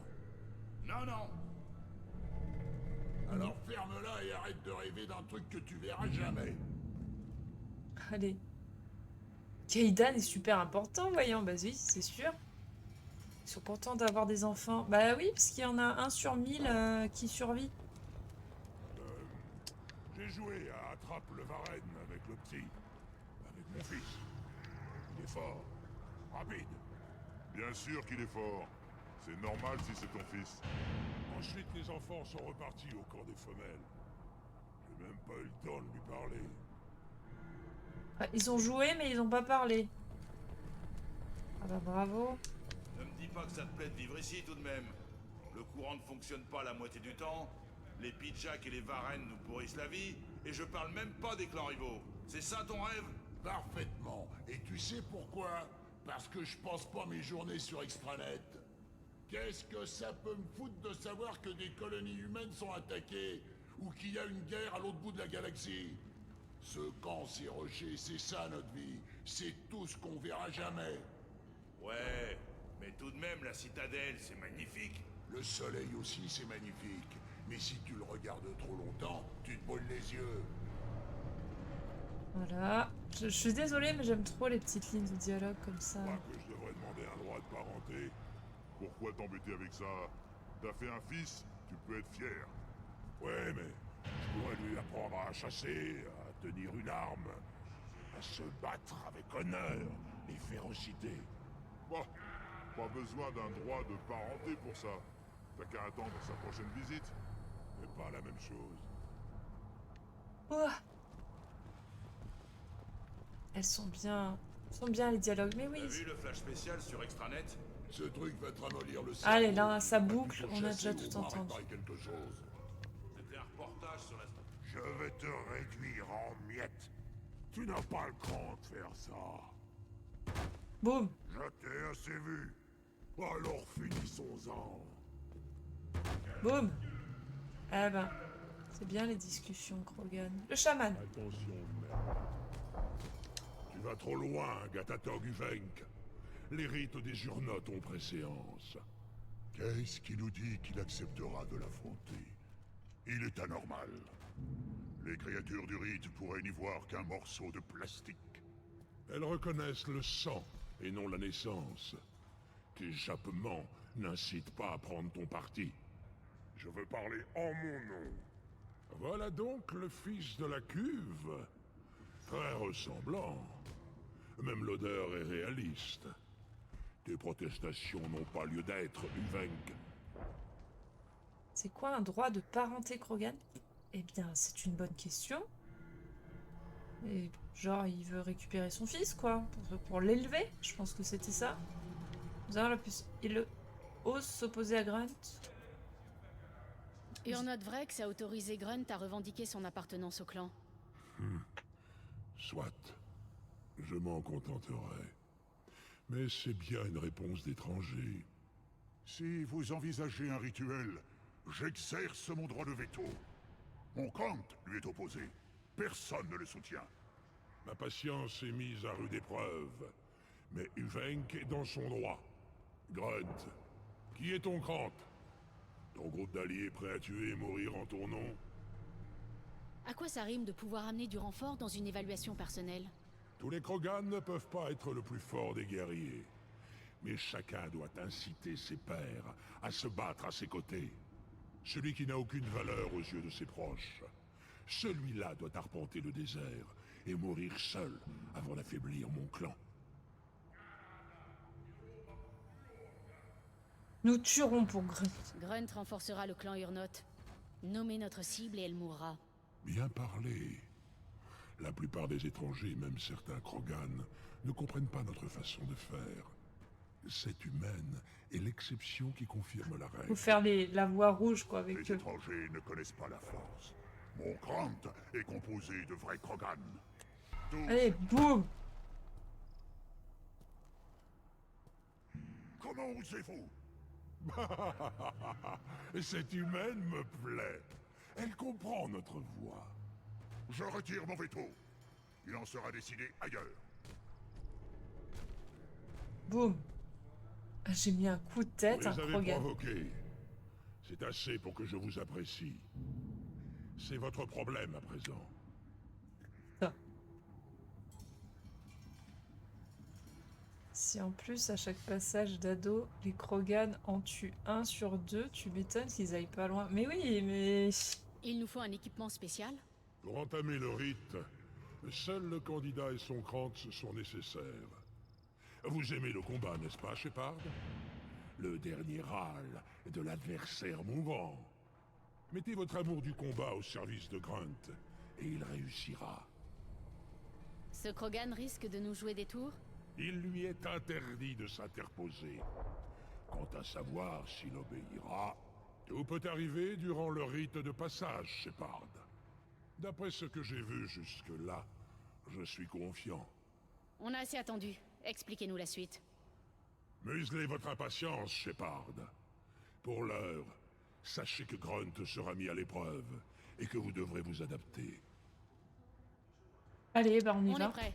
Speaker 11: Non, non.
Speaker 10: Alors ferme-la et arrête de rêver d'un truc que tu verras jamais.
Speaker 1: Allez. Kaidan est super important, voyons. Bah oui, c'est sûr. Ils sont contents d'avoir des enfants. Bah oui, parce qu'il y en a 1 sur 1000 qui survit.
Speaker 10: J'ai joué à Attrape le Varenne avec le petit. Avec mon fils. Il est fort. Rapide.
Speaker 11: Bien sûr qu'il est fort. C'est normal si c'est ton fils.
Speaker 10: Ensuite, les enfants sont repartis au camp des femelles. J'ai même pas eu le temps de lui parler.
Speaker 1: Ouais, ils ont joué, mais ils ont pas parlé. Ah bah bravo.
Speaker 11: Ne me dis pas que ça te plaît de vivre ici tout de même. Le courant ne fonctionne pas la moitié du temps. Les Pidjaks et les Varennes nous pourrissent la vie. Et je parle même pas des clans rivaux. C'est ça ton rêve?
Speaker 10: Parfaitement. Et tu sais pourquoi? Parce que je passe pas mes journées sur Extranet. Qu'est-ce que ça peut me foutre de savoir que des colonies humaines sont attaquées ou qu'il y a une guerre à l'autre bout de la galaxie? Ce camp, ces rochers, c'est ça notre vie. C'est tout ce qu'on verra jamais.
Speaker 11: Ouais, mais tout de même, la citadelle, c'est magnifique.
Speaker 10: Le soleil aussi, c'est magnifique. Mais si tu le regardes trop longtemps, tu te brûles les yeux.
Speaker 1: Voilà. Je suis désolée, mais j'aime trop les petites lignes de dialogue comme ça.
Speaker 11: Je crois que je devrais demander un droit de parenté. Pourquoi t'embêter avec ça? T'as fait un fils, tu peux être fier.
Speaker 10: Ouais, mais je pourrais lui apprendre à chasser, à tenir une arme, à se battre avec honneur et férocité.
Speaker 11: Bon, pas besoin d'un droit de parenté pour ça. T'as qu'à attendre sa prochaine visite.
Speaker 10: C'est pas la même chose.
Speaker 1: Oh. Elles sont bien les dialogues, mais oui.
Speaker 11: T'as vu le flash spécial sur Extranet?
Speaker 10: Ce truc va te ramollir le cerveau.
Speaker 1: Allez, là, ça boucle, on a déjà tout entendu.
Speaker 10: Quelque chose.
Speaker 11: C'était un reportage sur la...
Speaker 10: Je vais te réduire en miettes. Tu n'as pas le cran de faire ça.
Speaker 1: Boum.
Speaker 10: Je t'ai assez vu. Alors finissons-en.
Speaker 1: Boum. Eh ben, c'est bien les discussions, Krogan. Le chaman.
Speaker 10: Attention, merde. Tu vas trop loin, Gatatog Uvenk. Les rites des Urnotes ont préséance. Qu'est-ce qui nous dit qu'il acceptera de l'affronter? Il est anormal. Les créatures du rite pourraient n'y voir qu'un morceau de plastique. Elles reconnaissent le sang et non la naissance. Tes jappements n'incitent pas à prendre ton parti.
Speaker 7: Je veux parler en mon nom.
Speaker 10: Voilà donc le fils de la cuve. Très ressemblant. Même l'odeur est réaliste. Tes protestations n'ont pas lieu d'être, Uvenk.
Speaker 1: C'est quoi un droit de parenté, Krogan? Eh bien, c'est une bonne question. Et genre, il veut récupérer son fils, quoi, pour l'élever. Je pense que c'était ça. Vous avez la plus... Il ose s'opposer à Grunt.
Speaker 3: Urnot Vrex a autorisé Grunt à revendiquer son appartenance au clan.
Speaker 10: Soit. Je m'en contenterai. Mais c'est bien une réponse d'étranger. Si vous envisagez un rituel, j'exerce mon droit de veto. Mon Kant lui est opposé. Personne ne le soutient. Ma patience est mise à rude épreuve. Mais Uvenk est dans son droit. Grunt, qui est ton Kant? Ton groupe d'alliés prêt à tuer et mourir en ton nom?
Speaker 3: À quoi ça rime de pouvoir amener du renfort dans une évaluation personnelle?
Speaker 10: Tous les Krogan ne peuvent pas être le plus fort des guerriers. Mais chacun doit inciter ses pairs à se battre à ses côtés. Celui qui n'a aucune valeur aux yeux de ses proches. Celui-là doit arpenter le désert et mourir seul avant d'affaiblir mon clan.
Speaker 1: Nous tuerons pour Grunt.
Speaker 3: Grunt renforcera le clan Urnot. Nommez notre cible et elle mourra.
Speaker 10: Bien parlé. La plupart des étrangers, même certains Krogan, ne comprennent pas notre façon de faire. Cette humaine est l'exception qui confirme la règle.
Speaker 1: Faut faire la voix rouge, quoi, avec
Speaker 7: Les
Speaker 1: eux.
Speaker 7: étrangers ne connaissent pas la force. Mon Grant est composé de vrais Krogan. Tous
Speaker 1: Allez, boum!
Speaker 7: Comment osez-vous?
Speaker 10: Cette humaine me plaît. Elle comprend notre voix.
Speaker 7: Je retire mon veto. Il en sera décidé ailleurs.
Speaker 1: Boum! Ah, j'ai mis un coup de tête,
Speaker 10: Vous
Speaker 1: un
Speaker 10: les avez
Speaker 1: Krogan.
Speaker 10: provoqués. C'est assez pour que je vous apprécie. C'est votre problème à présent.
Speaker 1: Si en plus, à chaque passage d'ado, les Krogan en tuent 1 sur 2, tu m'étonnes qu'ils aillent pas loin. Mais oui, mais...
Speaker 3: Il nous faut un équipement spécial?
Speaker 10: Pour entamer le rite, seul le candidat et son Krantz sont nécessaires. Vous aimez le combat, n'est-ce pas, Shepard? Le dernier râle de l'adversaire mourant. Mettez votre amour du combat au service de Grunt, et il réussira.
Speaker 3: Ce Krogan risque de nous jouer des tours?
Speaker 10: Il lui est interdit de s'interposer. Quant à savoir s'il obéira, tout peut arriver durant le rite de passage, Shepard. D'après ce que j'ai vu jusque-là, je suis confiant.
Speaker 3: On a assez attendu. Expliquez-nous la suite.
Speaker 10: Muselez votre impatience, Shepard. Pour l'heure, sachez que Grunt sera mis à l'épreuve, et que vous devrez vous adapter.
Speaker 1: Allez, bah on y
Speaker 3: On
Speaker 1: va.
Speaker 3: est prêt.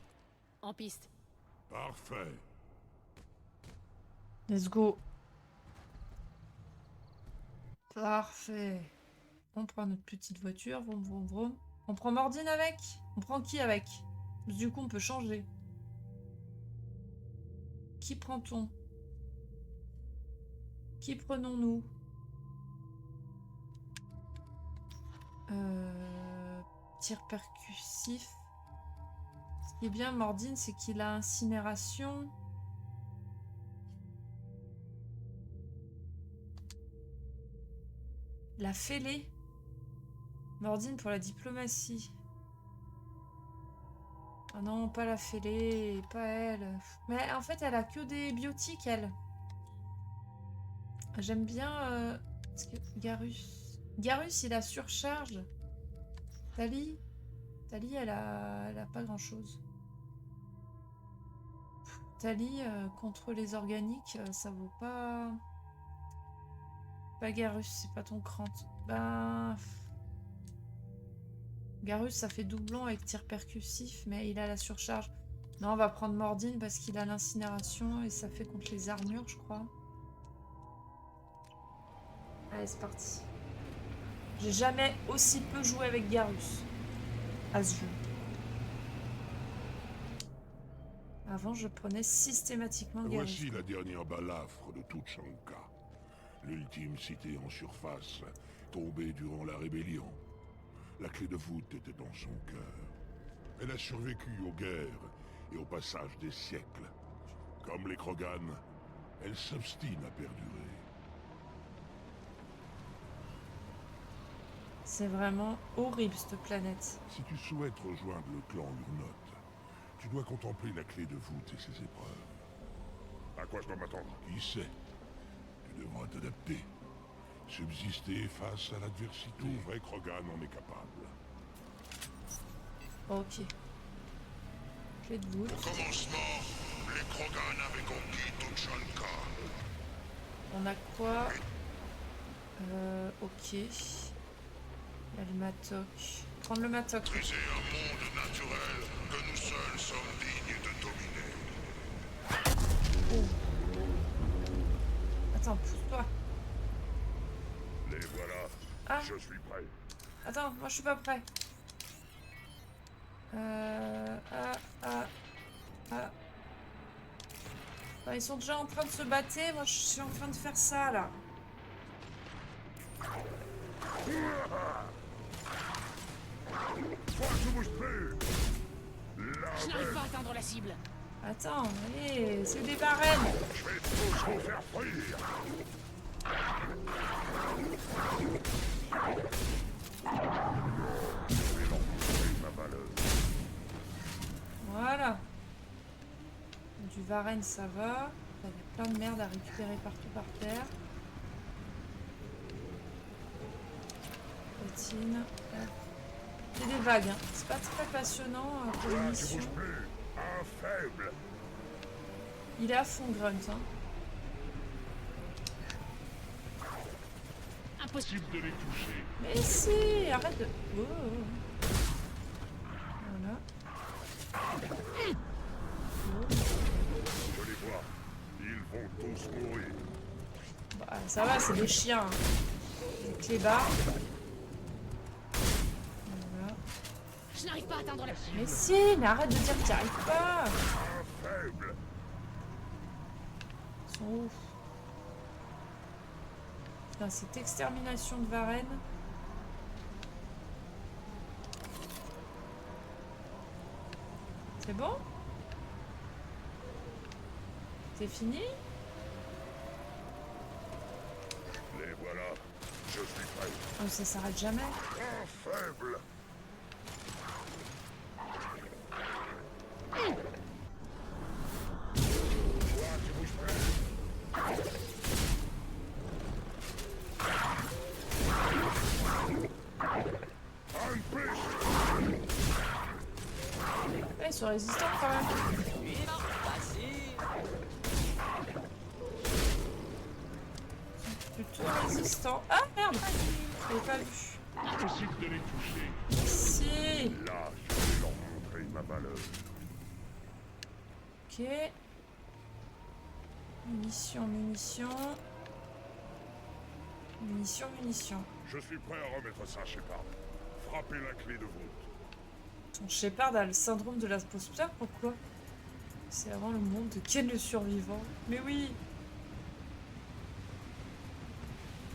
Speaker 3: En piste.
Speaker 10: Parfait.
Speaker 1: Let's go. Parfait. On prend notre petite voiture. Vroom, vroom, vroom. On prend Mordine avec? On prend qui avec? Du coup, on peut changer. Qui prend-on? Qui prenons-nous? Tir percussif. Ce qui est bien, Mordine, c'est qu'il a incinération. La fêlée. Mordine pour la diplomatie. Ah non, pas la fêlée, pas elle. Mais en fait, elle a que des biotiques, elle. J'aime bien... Garus. Garus, il a surcharge. Tali, elle a pas grand-chose. Tali, contre les organiques, ça vaut pas... Pas Garus, c'est pas ton Krant. Ben... Garus, ça fait doublon avec tir percussif, mais il a la surcharge. Non, on va prendre Mordine parce qu'il a l'incinération et ça fait contre les armures, je crois. Allez, c'est parti. J'ai jamais aussi peu joué avec Garus à ce jeu. Avant, je prenais systématiquement Garus.
Speaker 10: Voici la dernière balafre de Tuchanka. L'ultime cité en surface, tombée durant la rébellion. La clé de voûte était dans son cœur. Elle a survécu aux guerres et au passage des siècles. Comme les Krogan, elle s'obstine à perdurer.
Speaker 1: C'est vraiment horrible, cette planète.
Speaker 10: Si tu souhaites rejoindre le clan Urnot, tu dois contempler la clé de voûte et ses épreuves.
Speaker 7: À quoi je dois m'attendre?
Speaker 10: Qui sait? Tu devras t'adapter. Subsister face à l'adversité. Tout vrai Krogan en est capable.
Speaker 1: Ok. Clé de voûte.
Speaker 10: Au commencement, les Krogan avaient conquis Tuchanka.
Speaker 1: On a quoi? Ok. Il y a le matok. Prendre le matok.
Speaker 10: C'est un monde naturel que nous seuls sommes dignes de dominer.
Speaker 1: Oh. Attends, pousse-toi.
Speaker 7: Les voilà.
Speaker 1: Ah.
Speaker 7: Je suis prêt.
Speaker 1: Attends, moi je suis pas prêt. Ah, ils sont déjà en train de se battre. Moi je suis en train de faire ça là.
Speaker 7: Toi, je bouge plus.
Speaker 3: Je n'arrive pas à atteindre la cible.
Speaker 1: Attends, allez, c'est des varennes.
Speaker 7: Je vais tous vous faire fuir.
Speaker 1: Varenne, ça va. Il y a plein de merde à récupérer partout par terre. Platine. C'est des vagues, hein. C'est pas très passionnant pour une mission.
Speaker 7: Un faible.
Speaker 1: Il est à fond, Grunt. Hein.
Speaker 3: Impossible
Speaker 7: de les toucher.
Speaker 1: Mais si, arrête de... Oh. Voilà.
Speaker 7: Je les vois. Ils vont tous mourir.
Speaker 1: Bah, ça va, c'est des chiens. Hein. Des clébards. Voilà.
Speaker 3: Je n'arrive pas à atteindre la cible.
Speaker 1: Mais si, mais arrête de dire que t'y arrives pas.
Speaker 7: Un faible.
Speaker 1: Ils sont ouf. Putain, cette extermination de Varenne. C'est bon? C'est fini?
Speaker 7: Les voilà. Je suis prêt.
Speaker 1: Oh, ça s'arrête jamais.
Speaker 7: Un faible. Toi, tu bouges plus.
Speaker 1: Ouais, ils sont résistants quand même. Plutôt résistants. Ah merde! Je l'avais pas vu.
Speaker 7: Impossible de les toucher.
Speaker 1: Si!
Speaker 7: Là, je vais leur montrer ma valeur.
Speaker 1: Ok. Munitions, munitions. Munitions, munitions.
Speaker 7: Je suis prêt à remettre ça, Shepard. Frappez la clé de voûte.
Speaker 1: Ton Shepard a le syndrome de l'imposteur, pourquoi? C'est vraiment le monde de Ken le survivant. Mais oui!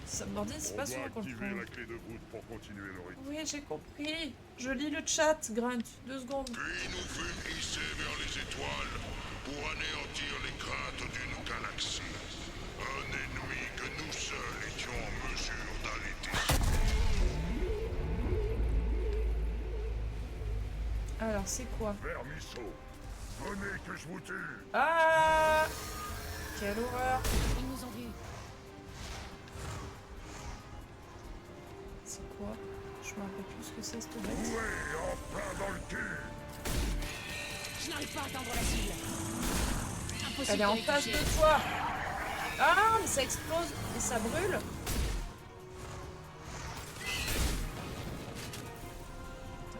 Speaker 1: Subordine, c'est pas souvent qu'on le
Speaker 7: activer
Speaker 1: prend.
Speaker 7: la clé de voûte pour continuer le rythme.
Speaker 1: Oui, j'ai compris. Je lis le chat, Grunt. 2 secondes.
Speaker 10: Puis nous fûmes hissés vers les étoiles pour anéantir les craintes d'une galaxie. Un ennemi que nous seuls étions en mesure d'arrêter.
Speaker 1: Alors, c'est quoi?
Speaker 7: Vermisseau, venez que je vous tue.
Speaker 1: Ah! Quelle horreur!
Speaker 3: Ils nous ont vus.
Speaker 1: C'est quoi? Je me rappelle plus ce que c'est, cette bête.
Speaker 7: Ouais, en plein dans le cul.
Speaker 3: Je n'arrive pas à atteindre la cible. Impossible
Speaker 1: Elle est en
Speaker 3: les
Speaker 1: face
Speaker 3: toucher.
Speaker 1: de toi! Ah, mais ça explose et ça brûle!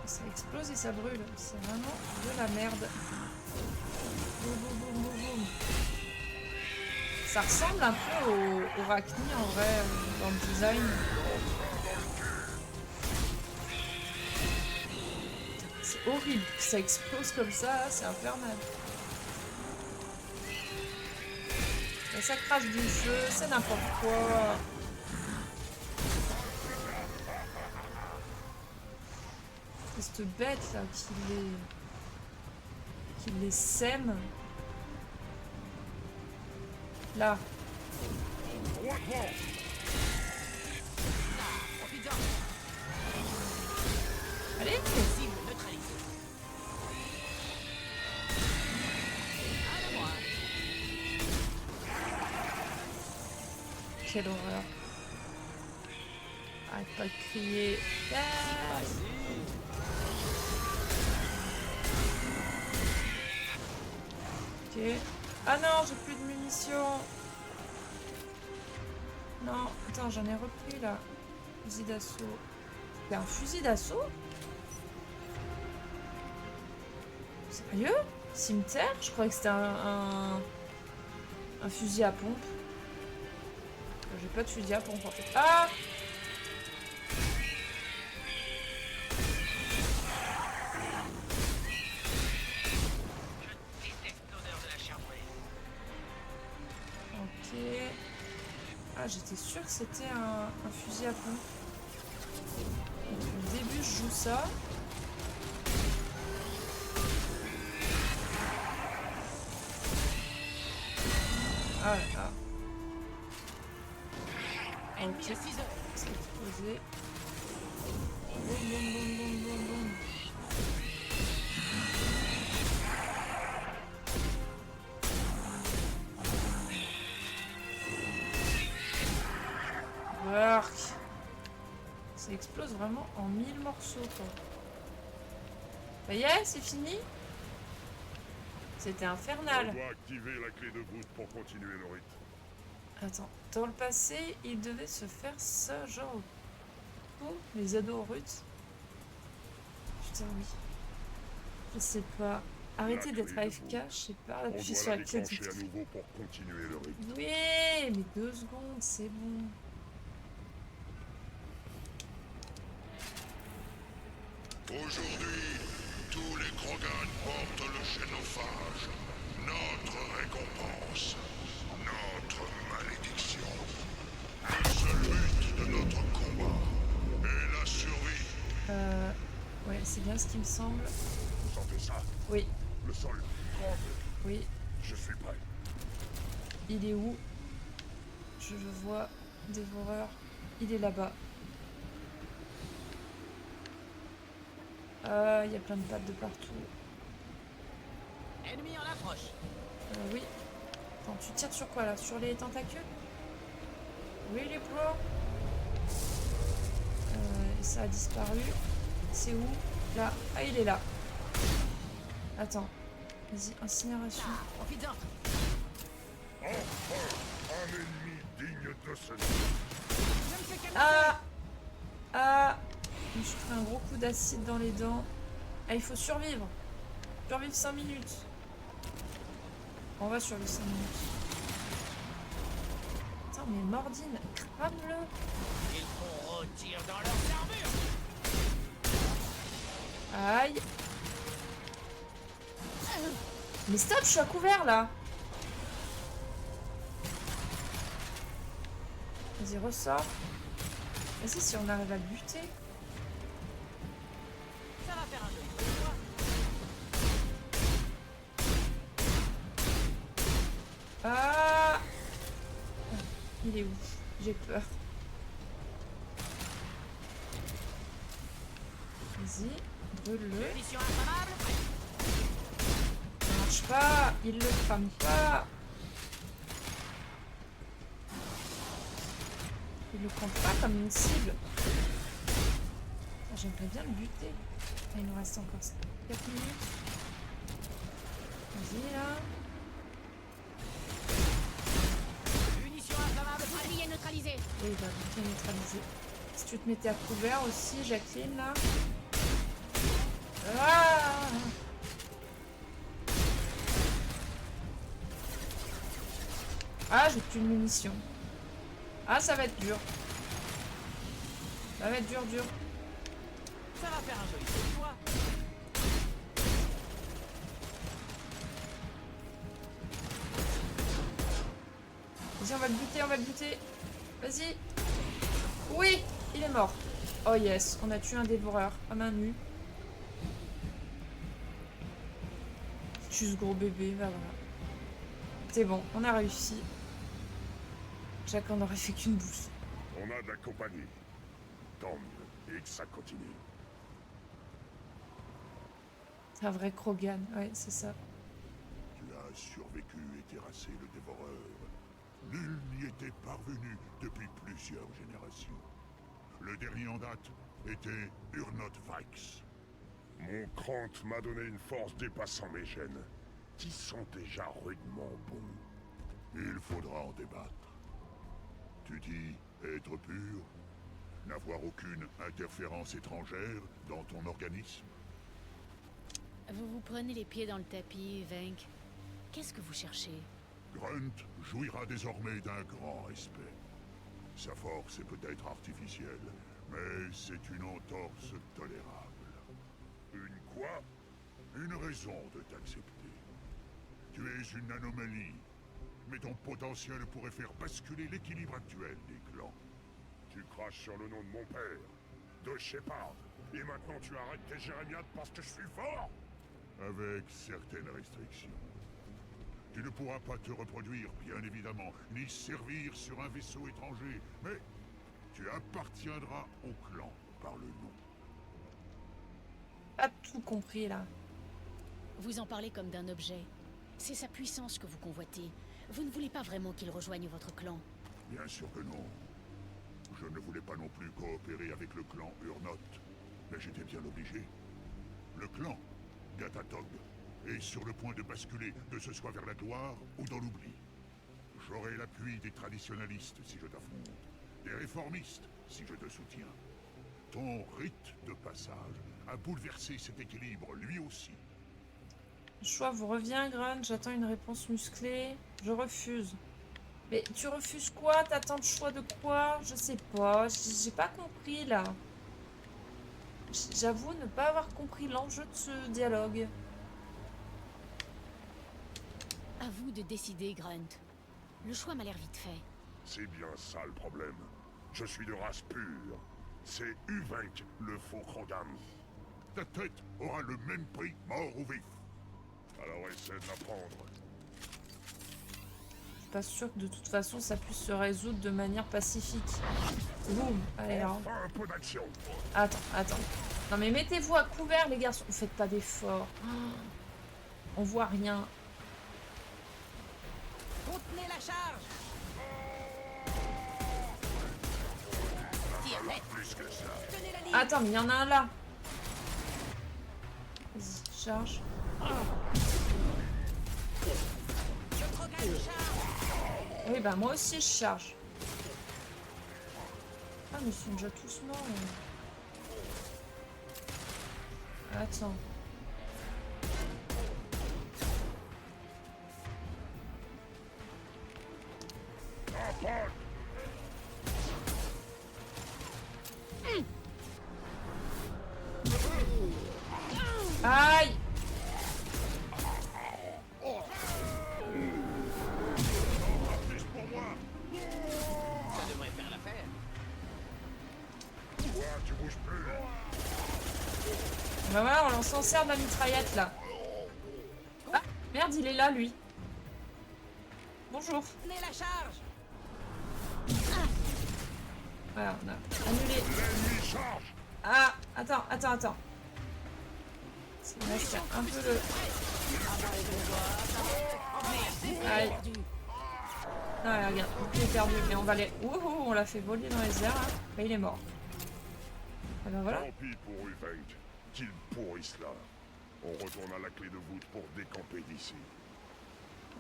Speaker 1: Ça explose et ça brûle. C'est vraiment de la merde. Boum, boum, boum, boum, boum. Ça ressemble un peu au Arachni en vrai, dans le design. C'est horrible, ça explose comme ça, c'est infernal. Et ça crache du feu, c'est n'importe quoi. Cette bête là qui les sème. Là. Allez!
Speaker 3: Cible neutralisée. À moi.
Speaker 1: Quelle horreur. Arrête pas de crier. Ah, ok. Ah non, j'ai plus de munitions. Non, attends, j'en ai repris là. Fusil d'assaut. C'est un fusil d'assaut? Sérieux? Cimetière? Je croyais que c'était un fusil à pompe. J'ai pas de fusil à pompe en fait. Ah! Ok. Ah, j'étais sûre que c'était un fusil à pompe. Depuis le début, je joue ça. Ah là. Ok. C'est explosé. Boum, boum, boum, boum, boum, boum. Ça explose vraiment en 1000 morceaux, quoi. Ça y est, c'est fini? C'était
Speaker 7: On
Speaker 1: infernal.
Speaker 7: doit activer la clé de voûte pour continuer le rite.
Speaker 1: Attends, dans le passé, il devait se faire ça, genre... Oh, les ados russes. Putain, oui. Je sais pas. Arrêtez
Speaker 7: La
Speaker 1: d'être
Speaker 7: clé de
Speaker 1: AFK,
Speaker 7: voûte.
Speaker 1: je sais pas,
Speaker 7: On
Speaker 1: appuyer
Speaker 7: doit
Speaker 1: sur
Speaker 7: la
Speaker 1: la clé de
Speaker 7: déclencher à nouveau pour continuer le rite.
Speaker 1: Oui, mais 2 secondes, c'est bon.
Speaker 10: Aujourd'hui, tous les Krogan portent le Xénophage. Notre récompense. Notre malédiction. Le seul but de notre combat est la survie.
Speaker 1: Ouais, c'est bien ce qui me semble.
Speaker 7: Vous sentez ça?
Speaker 1: Oui,
Speaker 7: Le sol tremble.
Speaker 1: oui.
Speaker 7: Je suis prêt.
Speaker 1: Il est où? Je le vois. Dévoreur. Il est là-bas. Il y a plein de pattes de partout.
Speaker 2: Ennemi en approche.
Speaker 1: Oui. Attends, tu tires sur quoi là? Sur les tentacules? Oui, les bro. Et ça a disparu. C'est où? Là. Ah, il est là. Attends. Vas-y, incinération.
Speaker 2: Profites-en.
Speaker 7: Enfin, un ennemi digne de ce nom.
Speaker 1: Ah! Ah! Je me suis pris un gros coup d'acide dans les dents. Ah, il faut survivre. Survivre 5 minutes. On va survivre 5 minutes. Putain, mais Mordine, crame-le.
Speaker 2: Ils font rôtir dans leur armure.
Speaker 1: Aïe. Mais stop, je suis à couvert là. Vas-y, ressort. Vas-y, si on arrive à le buter.
Speaker 2: Ça va faire un joli coup de poing.
Speaker 1: Ah! Il est où? J'ai peur. Vas-y, brûle-le.
Speaker 2: Munition inflammable.
Speaker 1: Ça marche pas, il le crame pas. Il le prend pas comme une cible. Ah, j'aimerais bien le buter. Ah, il nous reste encore 4 minutes. Vas-y là.
Speaker 2: Munition inflammable.
Speaker 3: Bouclier neutralisé.
Speaker 1: Et il va bien neutraliser. Si tu te mettais à couvert aussi, Jacqueline là. Ah! Ah, j'ai plus de munitions. Ah, ça va être dur. Ça va être dur.
Speaker 2: Ça va faire un joli coup de poing.
Speaker 1: Vas-y, on va le buter. Vas-y. Oui, il est mort. Oh yes, on a tué un dévoreur à main nue. Juste gros bébé, bah voilà. C'est bon, on a réussi. Jacques en aurait fait qu'une bouche.
Speaker 7: On a de la compagnie. Tant mieux. Et que ça continue.
Speaker 1: C'est un vrai Krogan, ouais, c'est ça.
Speaker 10: Tu as survécu et terrassé le dévoreur. Nul n'y était parvenu depuis plusieurs générations. Le dernier en date était Urnot Vax.
Speaker 7: Mon Krant m'a donné une force dépassant mes gènes, qui sont déjà rudement bons.
Speaker 10: Il faudra en débattre. Tu dis être pur, n'avoir aucune interférence étrangère dans ton organisme.
Speaker 3: Vous vous prenez les pieds dans le tapis, Venk. Qu'est-ce que vous cherchez?
Speaker 10: Grunt jouira désormais d'un grand respect. Sa force est peut-être artificielle, mais c'est une entorse tolérable.
Speaker 7: Une quoi?
Speaker 10: Une raison de t'accepter. Tu es une anomalie, mais ton potentiel pourrait faire basculer l'équilibre actuel des clans.
Speaker 7: Tu craches sur le nom de mon père, de Shepard, et maintenant tu arrêtes tes jérémiades parce que je suis fort?
Speaker 10: Avec certaines restrictions. Tu ne pourras pas te reproduire, bien évidemment, ni servir sur un vaisseau étranger, mais tu appartiendras au clan par le nom.
Speaker 1: Pas tout compris là.
Speaker 3: Vous en parlez comme d'un objet. C'est sa puissance que vous convoitez. Vous ne voulez pas vraiment qu'il rejoigne votre clan.
Speaker 10: Bien sûr que non.
Speaker 7: Je ne voulais pas non plus coopérer avec le clan Urnot, mais j'étais bien obligé. Le clan, Gatatog, est sur le point de basculer, que ce soit vers la gloire ou dans l'oubli. J'aurai l'appui des traditionalistes si je t'affronte, des réformistes si je te soutiens. Ton rite de passage a bouleversé cet équilibre, lui aussi.
Speaker 1: Le choix vous revient, Grunt. J'attends une réponse musclée. Je refuse. Mais tu refuses quoi? T'attends le choix de quoi? Je sais pas. J'ai pas compris, là. J'avoue ne pas avoir compris l'enjeu de ce dialogue.
Speaker 3: À vous de décider, Grunt. Le choix m'a l'air vite fait.
Speaker 7: C'est bien ça le problème. Je suis de race pure. C'est Uvenk, le faux Krogan. Ta tête aura le même prix, mort ou vif. Alors essaie de l'apprendre.
Speaker 1: Je suis pas sûr que de toute façon ça puisse se résoudre de manière pacifique. Boum. Allez, alors.
Speaker 7: Enfin un peu d'action.
Speaker 1: Attends. Non mais mettez-vous à couvert, les garçons. Vous faites pas d'efforts. On voit rien.
Speaker 8: Contenez la charge.
Speaker 7: Plus que ça.
Speaker 8: Tenez la ligne.
Speaker 1: Attends, mais il y en a un là. Vas-y, charge.
Speaker 8: Le Krogan charge.
Speaker 1: Oui, bah moi aussi je charge. Ah, mais ils sont déjà tous morts. Attends. Aïe!
Speaker 2: Ça devrait faire l'affaire.
Speaker 7: Toi, tu bouges plus.
Speaker 1: Bah voilà, on s'en sert de la mitraillette là. Ah, merde, il est là lui. Bonjour.
Speaker 8: Tenez la charge.
Speaker 1: Voilà, on a annulé.
Speaker 7: L'ennemi charge.
Speaker 1: Ah, attends. C'est là, je tiens un peu le... Aïe. Ah, regarde, il est perdu, mais on va les... Wouhou, on l'a fait voler dans les airs, là. Bah, il est mort. Et ben voilà.
Speaker 7: Tant pis pour Uvenk. Qu'il pourrisse là. On retourne à la clé de voûte pour décamper d'ici.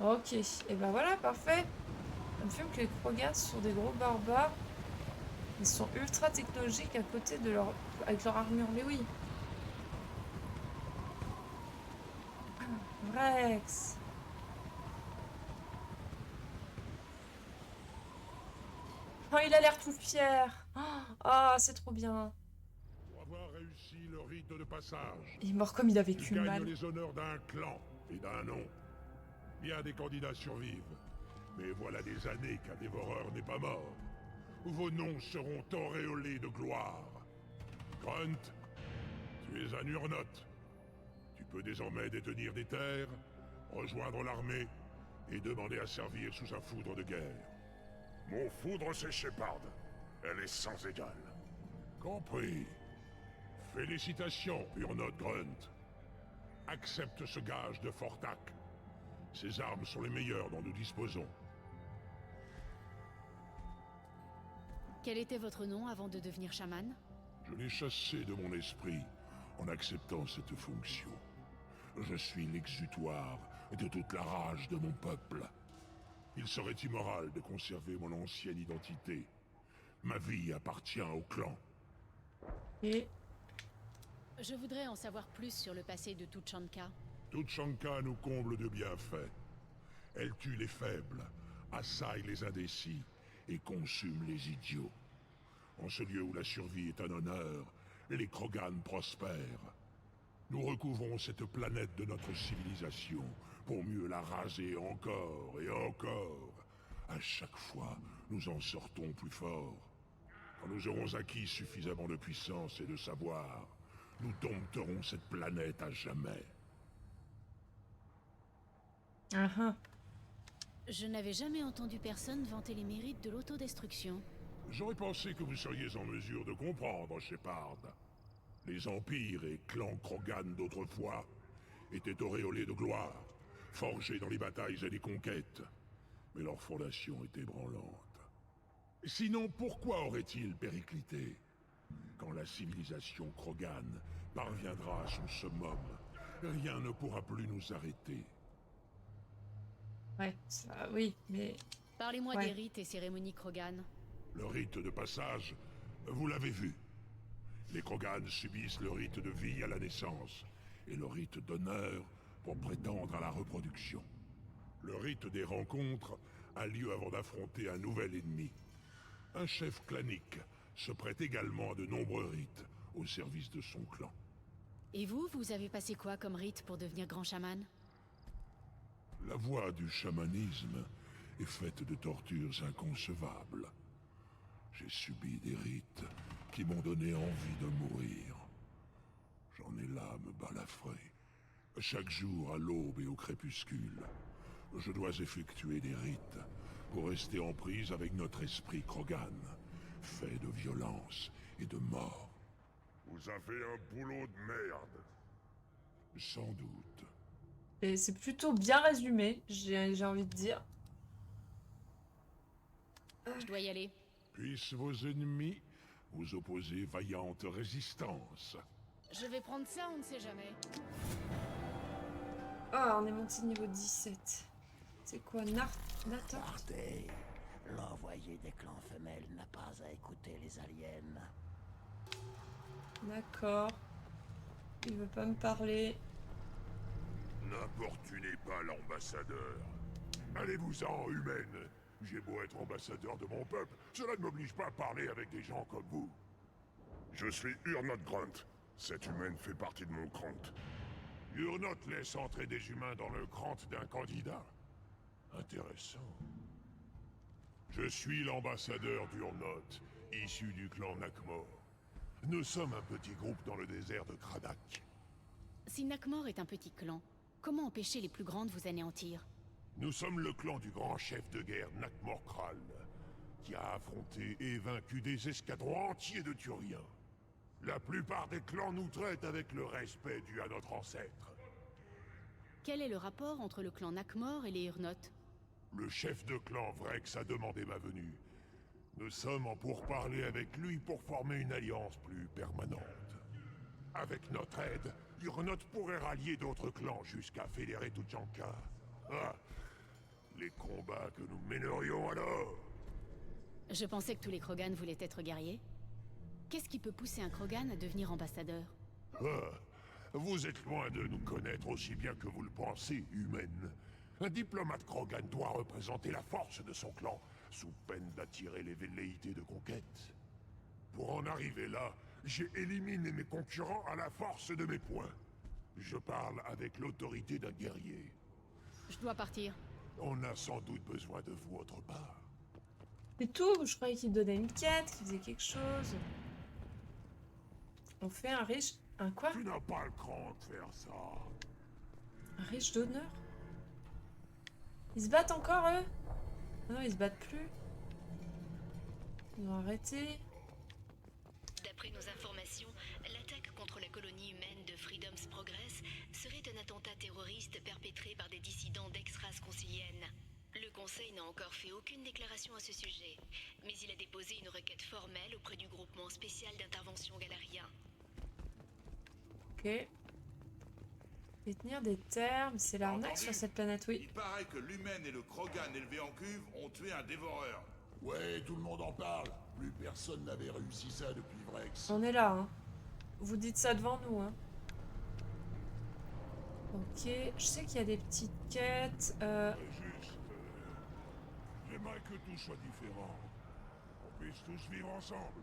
Speaker 1: Ok, et ben voilà, parfait. Ça me filme que les Krogan sont des gros barbares. Ils sont ultra technologiques à côté de leur... avec leur armure, mais oui. Rex. Oh, il a l'air tout fier. Ah, c'est trop bien.
Speaker 7: Pour avoir réussi le rite de passage,
Speaker 1: Il est mort comme il a
Speaker 7: tu
Speaker 1: vécu
Speaker 7: gagnes
Speaker 1: mal.
Speaker 7: les honneurs d'un clan et d'un nom. Bien des candidats survivent. Mais voilà des années qu'un dévoreur n'est pas mort. Vos noms seront auréolés de gloire. Grunt, tu es un Urnot. Tu peux désormais détenir des terres, rejoindre l'armée et demander à servir sous un foudre de guerre. Mon foudre, c'est Shepard. Elle est sans égale. Compris. Félicitations, Urnot Grunt. Accepte ce gage de Fortac. Ces armes sont les meilleures dont nous disposons.
Speaker 3: Quel était votre nom avant de devenir chaman?
Speaker 7: Je l'ai chassé de mon esprit en acceptant cette fonction. Je suis l'exutoire de toute la rage de mon peuple. Il serait immoral de conserver mon ancienne identité. Ma vie appartient au clan.
Speaker 1: Et
Speaker 3: Je voudrais en savoir plus sur le passé de Tuchanka.
Speaker 7: Tuchanka nous comble de bienfaits. Elle tue les faibles, assaille les indécis et consume les idiots. En ce lieu où la survie est un honneur, les Krogan prospèrent. Nous recouvrons cette planète de notre civilisation pour mieux la raser encore et encore. À chaque fois, nous en sortons plus forts. Quand nous aurons acquis suffisamment de puissance et de savoir, nous dompterons cette planète à jamais.
Speaker 3: Je n'avais jamais entendu personne vanter les mérites de l'autodestruction.
Speaker 7: J'aurais pensé que vous seriez en mesure de comprendre, Shepard. Les empires et clans Krogan d'autrefois étaient auréolés de gloire, forgés dans les batailles et les conquêtes. Mais leur fondation est ébranlante.
Speaker 10: Sinon, pourquoi aurait-il périclité? Quand la civilisation Krogan parviendra à son summum, rien ne pourra plus nous arrêter.
Speaker 1: Ouais, ça, oui, mais...
Speaker 3: Parlez-moi
Speaker 1: Ouais.
Speaker 3: des rites et cérémonies Krogan.
Speaker 10: Le rite de passage, vous l'avez vu. Les Krogan subissent le rite de vie à la naissance, et le rite d'honneur pour prétendre à la reproduction. Le rite des rencontres a lieu avant d'affronter un nouvel ennemi. Un chef clanique se prête également à de nombreux rites au service de son clan.
Speaker 3: Et vous avez passé quoi comme rite pour devenir grand chaman?
Speaker 10: La voie du chamanisme est faite de tortures inconcevables. J'ai subi des rites qui m'ont donné envie de mourir. J'en ai l'âme balafrée. Chaque jour, à l'aube et au crépuscule, je dois effectuer des rites pour rester en prise avec notre esprit Krogan, fait de violence et de mort.
Speaker 7: Vous avez un boulot de merde.
Speaker 10: Sans doute.
Speaker 1: Et c'est plutôt bien résumé, j'ai envie de dire.
Speaker 3: Je dois y aller.
Speaker 10: Puissent vos ennemis vous opposer vaillante résistance.
Speaker 3: Je vais prendre ça, on ne sait jamais.
Speaker 1: Ah, on est monté niveau 17. C'est quoi, Nata?
Speaker 2: Partez. L'envoyé des clans femelles n'a pas à écouter les aliens.
Speaker 1: D'accord. Il veut pas me parler.
Speaker 10: N'importunez pas l'ambassadeur. Allez-vous-en, humaine. J'ai beau être ambassadeur de mon peuple, cela ne m'oblige pas à parler avec des gens comme vous.
Speaker 7: Je suis Urnot Grunt. Cette humaine fait partie de mon crant.
Speaker 10: Urnot laisse entrer des humains dans le crant d'un candidat. Intéressant. Je suis l'ambassadeur d'Urnot, issu du clan Nakmor. Nous sommes un petit groupe dans le désert de Kradak.
Speaker 3: Si Nakmor est un petit clan, comment empêcher les plus grands de vous anéantir?
Speaker 10: Nous sommes le clan du grand chef de guerre Nakmor Kral, qui a affronté et vaincu des escadrons entiers de Turiens. La plupart des clans nous traitent avec le respect dû à notre ancêtre.
Speaker 3: Quel est le rapport entre le clan Nakmor et les Urnotes?
Speaker 10: Le chef de clan Vrex a demandé ma venue. Nous sommes en pourparlers avec lui pour former une alliance plus permanente. Avec notre aide, Urnot pourrait rallier d'autres clans jusqu'à fédérer Tuchanka. Ah, les combats que nous mènerions alors!
Speaker 3: Je pensais que tous les Krogan voulaient être guerriers. Qu'est-ce qui peut pousser un Krogan à devenir ambassadeur?
Speaker 10: Ah, vous êtes loin de nous connaître aussi bien que vous le pensez, humaine. Un diplomate Krogan doit représenter la force de son clan, sous peine d'attirer les velléités de conquête. Pour en arriver là, j'ai éliminé mes concurrents à la force de mes poings. Je parle avec l'autorité d'un guerrier.
Speaker 3: Je dois partir.
Speaker 10: On a sans doute besoin de vous autre part.
Speaker 1: C'est tout, je croyais qu'il me donnait une quête, qu'il faisait quelque chose. On fait un riche... Un quoi?
Speaker 10: Tu n'as pas le cran de faire ça.
Speaker 1: Un riche d'honneur? Ils se battent encore, eux? Non, ils se battent plus. Ils ont arrêté.
Speaker 12: D'après nos informations, l'attaque contre la colonie humaine de Freedom's Progress serait un attentat terroriste perpétré par des dissidents d'ex-race concilienne. Le Conseil n'a encore fait aucune déclaration à ce sujet, mais il a déposé une requête formelle auprès du groupement spécial d'intervention galarien.
Speaker 1: Ok. Détenir des termes, c'est l'arnaque
Speaker 11: Entendu.
Speaker 1: sur cette planète, oui.
Speaker 11: Il paraît que l'humaine et le Krogan élevé en cuve ont tué un dévoreur.
Speaker 10: Ouais, tout le monde en parle. Plus personne n'avait réussi ça depuis Vrex.
Speaker 1: On est là, hein. Vous dites ça devant nous, hein. Ok, je sais qu'il y a des petites quêtes.
Speaker 10: J'aimerais que tout soit différent. On puisse tous vivre ensemble.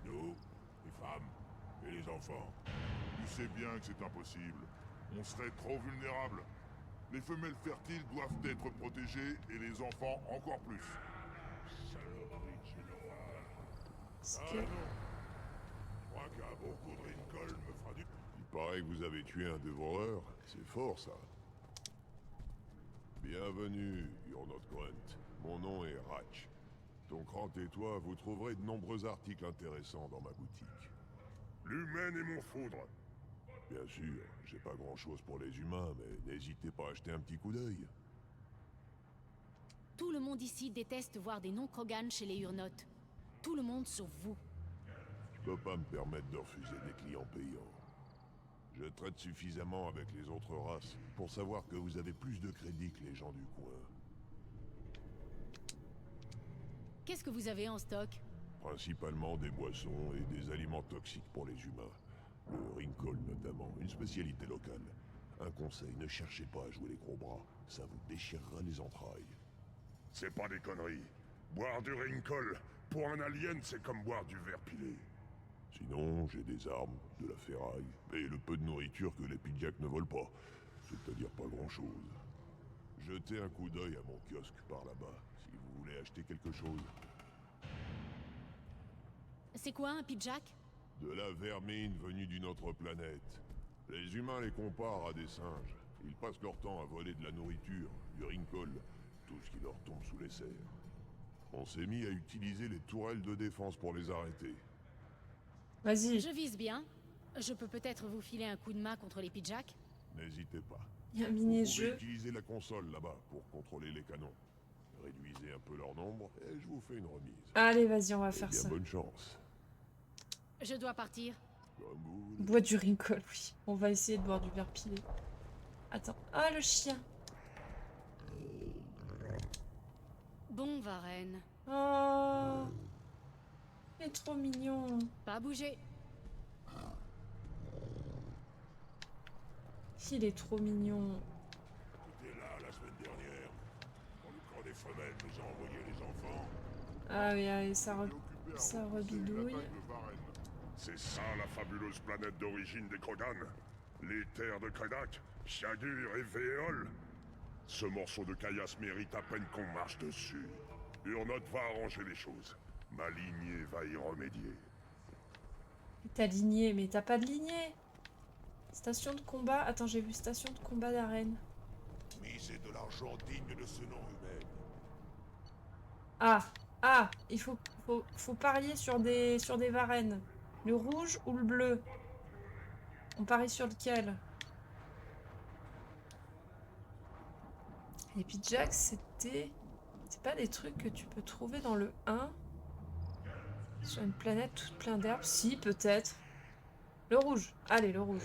Speaker 10: Nous, les femmes et les enfants.
Speaker 7: Tu sais bien que c'est impossible. On serait trop vulnérables. Les femelles fertiles doivent être protégées et les enfants encore plus.
Speaker 10: Saloperie de général.
Speaker 1: Est-ce
Speaker 10: Ah
Speaker 1: que...
Speaker 10: non. Je crois qu'un bon coup de Rincol me fera du...
Speaker 7: Il paraît que vous avez tué un dévoreur. C'est fort, ça. Bienvenue, Urnot Grunt. Mon nom est Ratch. Ton crant et toi, vous trouverez de nombreux articles intéressants dans ma boutique. L'humaine est mon foudre. Bien sûr, j'ai pas grand-chose pour les humains, mais n'hésitez pas à jeter un petit coup d'œil.
Speaker 3: Tout le monde ici déteste voir des non-Krogan chez les Urnotes. Tout le monde sauf vous.
Speaker 13: Je peux pas me permettre de refuser des clients payants. Je traite suffisamment avec les autres races pour savoir que vous avez plus de crédit que les gens du coin.
Speaker 3: Qu'est-ce que vous avez en stock?
Speaker 13: Principalement des boissons et des aliments toxiques pour les humains. Le Rinkol notamment, une spécialité locale. Un conseil, ne cherchez pas à jouer les gros bras, ça vous déchirera les entrailles.
Speaker 7: C'est pas des conneries. Boire du Rinkol, pour un alien, c'est comme boire du verre pilé.
Speaker 13: Sinon, j'ai des armes, de la ferraille, et le peu de nourriture que les Pidjaks ne volent pas. C'est-à-dire pas grand-chose. Jetez un coup d'œil à mon kiosque par là-bas, si vous voulez acheter quelque chose.
Speaker 3: C'est quoi un Pidjak?
Speaker 13: De la vermine venue d'une autre planète. Les humains les comparent à des singes. Ils passent leur temps à voler de la nourriture, du Rinkol, tout ce qui leur tombe sous les serres. On s'est mis à utiliser les tourelles de défense pour les arrêter.
Speaker 1: Vas-y.
Speaker 3: Je vise bien. Je peux peut-être vous filer un coup de main contre les Pidjaks?
Speaker 13: N'hésitez pas.
Speaker 1: Il y a un
Speaker 13: Vous
Speaker 1: mini-jeu.
Speaker 13: pouvez utiliser la console là-bas pour contrôler les canons. Réduisez un peu leur nombre et je vous fais une remise.
Speaker 1: Allez, vas-y, on va
Speaker 13: Eh
Speaker 1: faire
Speaker 13: bien,
Speaker 1: ça.
Speaker 13: bonne chance.
Speaker 3: Je dois partir.
Speaker 13: Comme vous
Speaker 1: Bois du Rinkol, oui. On va essayer de boire du verre pilé. Attends. Ah, le chien.
Speaker 3: Bon, Varenne.
Speaker 1: Oh. Il est trop mignon.
Speaker 3: Pas bouger.
Speaker 1: Il est trop mignon.
Speaker 13: J'étais là la semaine dernière. Quand le camp des femelles nous a envoyé les enfants.
Speaker 1: Ah oui, allez, ça
Speaker 7: C'est
Speaker 1: rebidouille.
Speaker 7: C'est ça la fabuleuse planète d'origine des Krogan. Les terres de Kredak, Shagur et Véol. Ce morceau de caillasse mérite à peine qu'on marche dessus. Urnot va arranger les choses. Ma lignée va y remédier.
Speaker 1: Ta lignée, mais t'as pas de lignée. Station de combat. Attends, j'ai vu station de combat d'arène.
Speaker 13: Misez de l'argent digne de ce nom humain.
Speaker 1: Ah, il faut parier sur des varennes. Le rouge ou le bleu? On parie sur lequel? Les Pidjaks, c'est pas des trucs que tu peux trouver dans le 1 sur une planète toute pleine d'herbes? Si, peut-être. Le rouge. Allez, le rouge.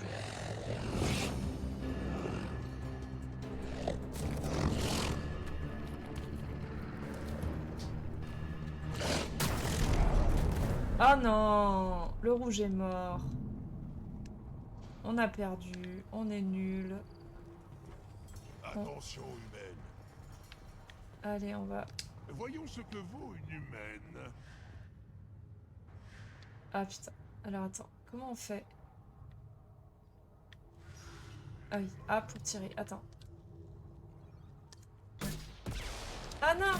Speaker 1: Oh non! Le rouge est mort. On a perdu. On est nul.
Speaker 13: Attention humaine.
Speaker 1: Allez, on va...
Speaker 13: Voyons ce que vaut une humaine.
Speaker 1: Ah putain. Alors attends. Comment on fait? Ah oui. Ah, pour tirer. Attends. Ah non!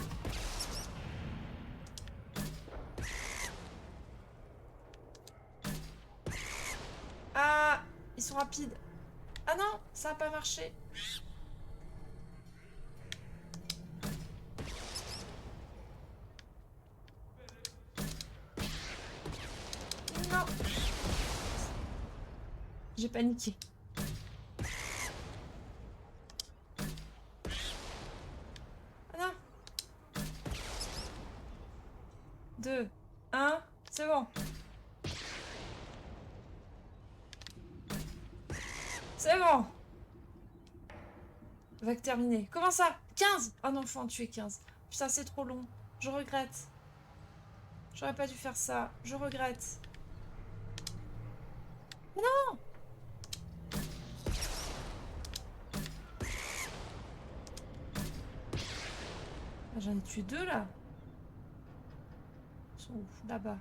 Speaker 1: Ah! Ils sont rapides. Ah non! Ça a pas marché. Non! J'ai paniqué. Ah non! 2, 1, c'est bon. C'est bon. Va que terminer. Comment ça? 15? Oh non, faut en tuer 15. Putain, c'est trop long. Je regrette. J'aurais pas dû faire ça. Je regrette. Non! Ah, j'en ai tué 2 là. Ils sont où? Là-bas.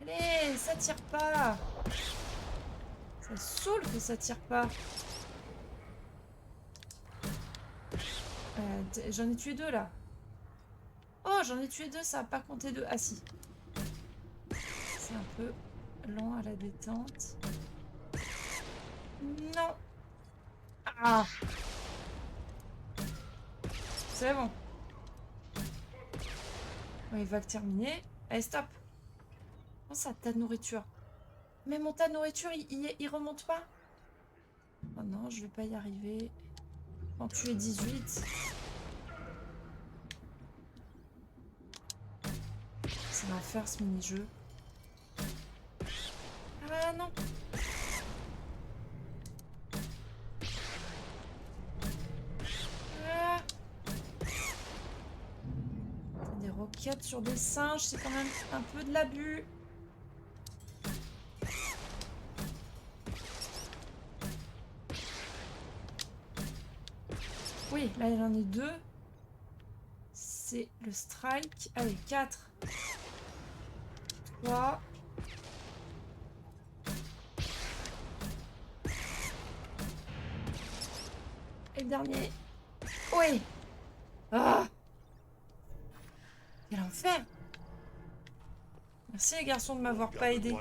Speaker 1: Allez, ça tire pas. Ça saoule que ça tire pas. J'en ai tué 2 là. Oh, j'en ai tué 2, ça a pas compté 2. Ah si. C'est un peu lent à la détente. Non. Ah. C'est bon. Bon, il va que terminer. Allez, stop. Oh, ça, tas de nourriture. Mais mon tas de nourriture, il remonte pas. Oh non, je vais pas y arriver. En tuer 18. C'est l'enfer ce mini-jeu. Ah non. Ah. Des roquettes sur des singes, c'est quand même un peu de l'abus. Oui, là il en est 2. C'est le strike. Allez, 4. 3. Et le dernier. Oui. Ah. Quel enfer. Merci les garçons de m'avoir pas aidé.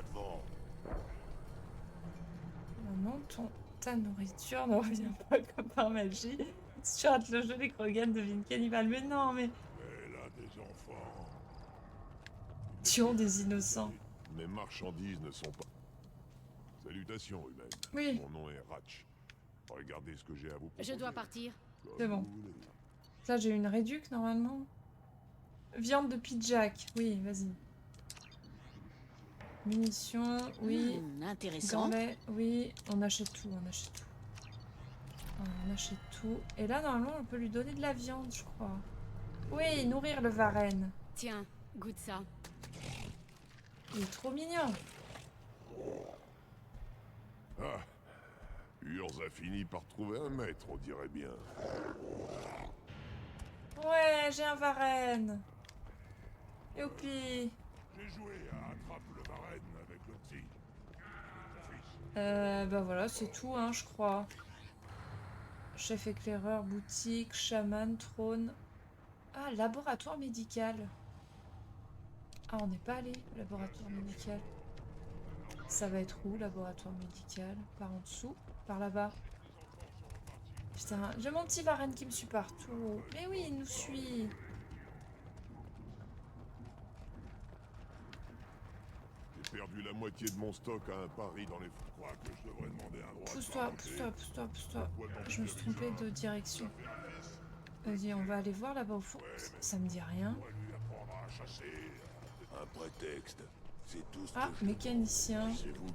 Speaker 1: Maman, ta nourriture ne revient pas comme par magie. Si tu rates le jeu, les Krogan deviennent cannibales. Mais non, mais...
Speaker 13: Elle a des enfants.
Speaker 1: Tuons des innocents.
Speaker 13: Mes marchandises ne sont pas... Salutations, humaines.
Speaker 1: Oui.
Speaker 13: Mon nom est Ratch. Regardez ce que j'ai à vous proposer.
Speaker 3: Je dois partir.
Speaker 1: C'est bon. Ça, j'ai une réduc normalement. Viande de Pidjack. Oui, vas-y. Munitions, oui.
Speaker 3: Intéressant.
Speaker 1: Gants, oui. On achète tout, on achète tout. On achète tout. Et là, normalement, on peut lui donner de la viande, je crois. Oui, nourrir le Varenne.
Speaker 3: Tiens, goûte ça.
Speaker 1: Il est trop mignon.
Speaker 13: Ah, Urz a fini par trouver un maître, on dirait bien.
Speaker 1: Ouais, j'ai un Varenne. Youpi.
Speaker 13: J'ai joué à Attrape le Varenne avec le petit.
Speaker 1: Bah voilà, c'est tout, hein, je crois. Chef éclaireur, boutique, chaman, trône. Ah, laboratoire médical. Ah, on n'est pas allé au laboratoire médical. Ça va être où, laboratoire médical? Par en dessous? Par là-bas? Putain, j'ai mon petit Varenne qui me suit partout. Mais oui, il nous suit.
Speaker 13: J'ai perdu la moitié de mon stock à un pari dans les froids que je devrais demander un droit.
Speaker 1: Pousse-toi, pousse-toi, pousse-toi, pousse-toi. Je me suis trompée de direction. Vas-y, on va aller voir là-bas au fond. Ça me dit rien.
Speaker 13: Un prétexte. C'est tout ce
Speaker 1: Ah,
Speaker 13: que je
Speaker 1: mécanicien.
Speaker 13: demande. C'est vous.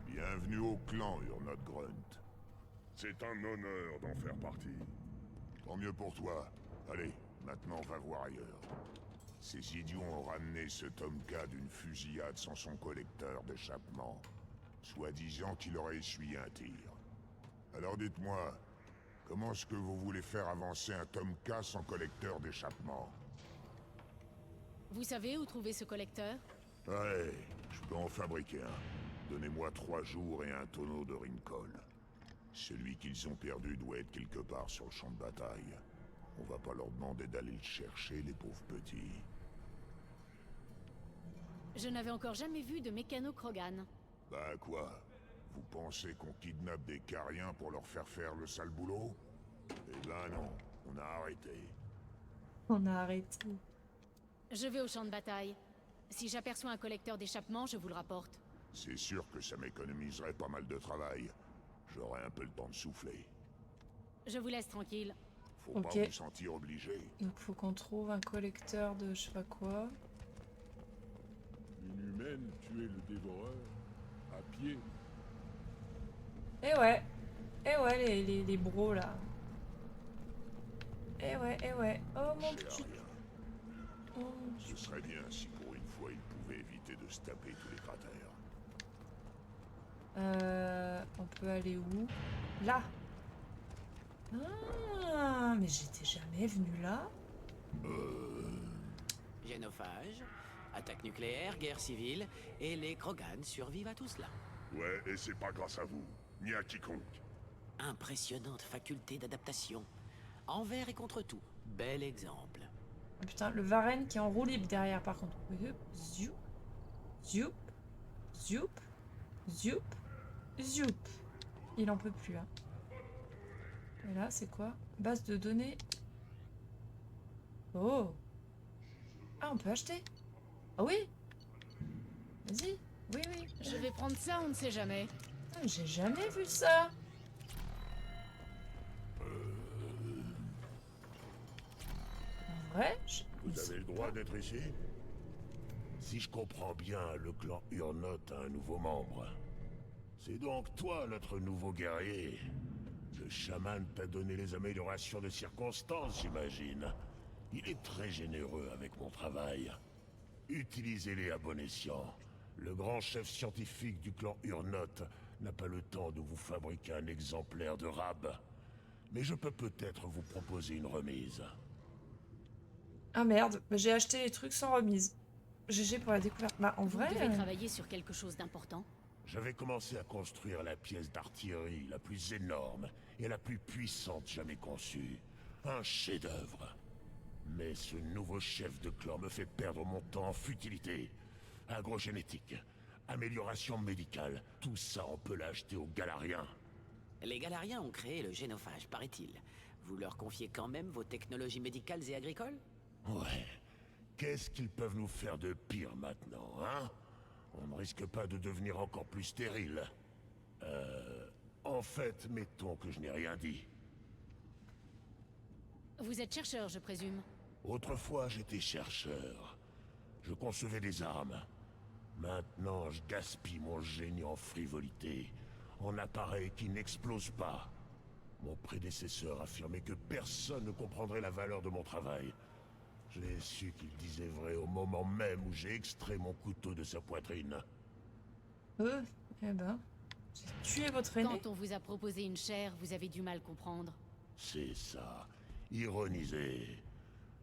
Speaker 13: Bienvenue au clan, Urnot Grunt.
Speaker 7: C'est un honneur d'en faire partie.
Speaker 13: Tant mieux pour toi. Allez, maintenant va voir ailleurs. Ces idiots ont ramené ce Tomka d'une fusillade sans son collecteur d'échappement. Soi-disant qu'il aurait essuyé un tir. Alors dites-moi, comment est-ce que vous voulez faire avancer un Tomka sans collecteur d'échappement?
Speaker 3: Vous savez où trouver ce collecteur?
Speaker 13: Ouais, je peux en fabriquer un. Donnez-moi 3 jours et un tonneau de Rincol. Celui qu'ils ont perdu doit être quelque part sur le champ de bataille. On va pas leur demander d'aller le chercher, les pauvres petits.
Speaker 3: Je n'avais encore jamais vu de mécano Krogan.
Speaker 13: Bah quoi? Vous pensez qu'on kidnappe des Cariens pour leur faire le sale boulot? Eh ben non, on a arrêté.
Speaker 1: On a arrêté.
Speaker 3: Je vais au champ de bataille. Si j'aperçois un collecteur d'échappement, je vous le rapporte.
Speaker 13: C'est sûr que ça m'économiserait pas mal de travail. J'aurai un peu le temps de souffler.
Speaker 3: Je vous laisse tranquille.
Speaker 13: Faut pas vous sentir obligé.
Speaker 1: Donc faut qu'on trouve un collecteur de je sais pas quoi.
Speaker 13: Une humaine tuer le dévoreur à pied.
Speaker 1: Eh ouais, les bros là. Eh ouais. Oh mon petit. Oh,
Speaker 13: Ce serait bien si pour une fois ils pouvaient éviter de se taper tous les cratères.
Speaker 1: On peut aller où? Là. Ah, mais j'étais jamais venu là.
Speaker 2: Génophage, attaque nucléaire, guerre civile, et les Krogan survivent à tout cela.
Speaker 7: Ouais, et c'est pas grâce à vous, ni à quiconque.
Speaker 2: Impressionnante faculté d'adaptation. Envers et contre tout. Bel exemple.
Speaker 1: Oh, putain, le Varenne qui est en roue libre derrière par contre. Zoup, zoup, zoup, zoup, zoup. Il en peut plus, hein. Et là, c'est quoi? Base de données. Oh. Ah, on peut acheter. Ah oui. Vas-y.
Speaker 3: Oui, oui, je vais prendre ça, on ne sait jamais.
Speaker 1: Ah, j'ai jamais vu ça. En vrai,
Speaker 7: Vous avez le droit d'être ici?
Speaker 14: Si je comprends bien, le clan Urnot a un nouveau membre. C'est donc toi, notre nouveau guerrier. Le chaman t'a donné les améliorations de circonstances, j'imagine. Il est très généreux avec mon travail. Utilisez-les à bon escient. Le grand chef scientifique du clan Urnot n'a pas le temps de vous fabriquer un exemplaire de rab. Mais je peux peut-être vous proposer une remise.
Speaker 1: Ah merde, bah, j'ai acheté les trucs sans remise. GG pour la découverte. Bah en vrai...
Speaker 3: Vous devez travailler sur quelque chose d'important.
Speaker 14: J'avais commencé à construire la pièce d'artillerie la plus énorme et la plus puissante jamais conçue. Un chef-d'œuvre. Mais ce nouveau chef de clan me fait perdre mon temps en futilité. Agrogénétique, amélioration médicale, tout ça on peut l'acheter aux Galariens.
Speaker 2: Les Galariens ont créé le génophage, paraît-il. Vous leur confiez quand même vos technologies médicales et agricoles?
Speaker 14: Ouais. Qu'est-ce qu'ils peuvent nous faire de pire maintenant, hein? On ne risque pas de devenir encore plus stérile. En fait, mettons que je n'ai rien dit.
Speaker 3: Vous êtes chercheur, je présume.
Speaker 14: Autrefois, j'étais chercheur. Je concevais des armes. Maintenant, je gaspille mon génie en frivolité, en appareils qui n'explosent pas. Mon prédécesseur affirmait que personne ne comprendrait la valeur de mon travail. J'ai su qu'il disait vrai au moment même où j'ai extrait mon couteau de sa poitrine.
Speaker 1: Eh ben... J'ai tué votre aîné.
Speaker 3: Quand on vous a proposé une chair, vous avez du mal comprendre.
Speaker 14: C'est ça. Ironiser.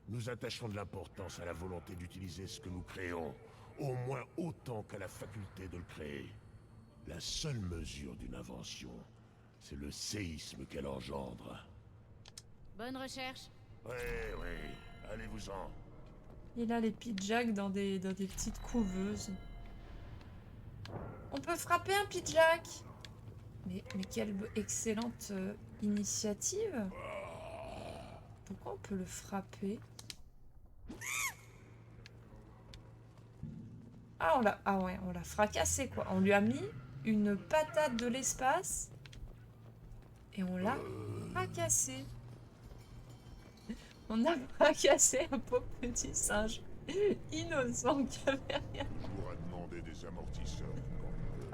Speaker 14: Nous attachons de l'importance à la volonté d'utiliser ce que nous créons, au moins autant qu'à la faculté de le créer. La seule mesure d'une invention, c'est le séisme qu'elle engendre.
Speaker 3: Bonne recherche.
Speaker 14: Oui, allez-vous-en.
Speaker 1: Il a les pidjaks dans des petites couveuses. On peut frapper un pidjak. Mais quelle excellente initiative. Pourquoi on peut le frapper? Ah, ouais, on l'a fracassé, quoi. On lui a mis une patate de l'espace. Et on l'a fracassé. On a fracassé un pauvre petit singe. Innocent, qui avait rien.
Speaker 13: Je pourrais demander des amortisseurs.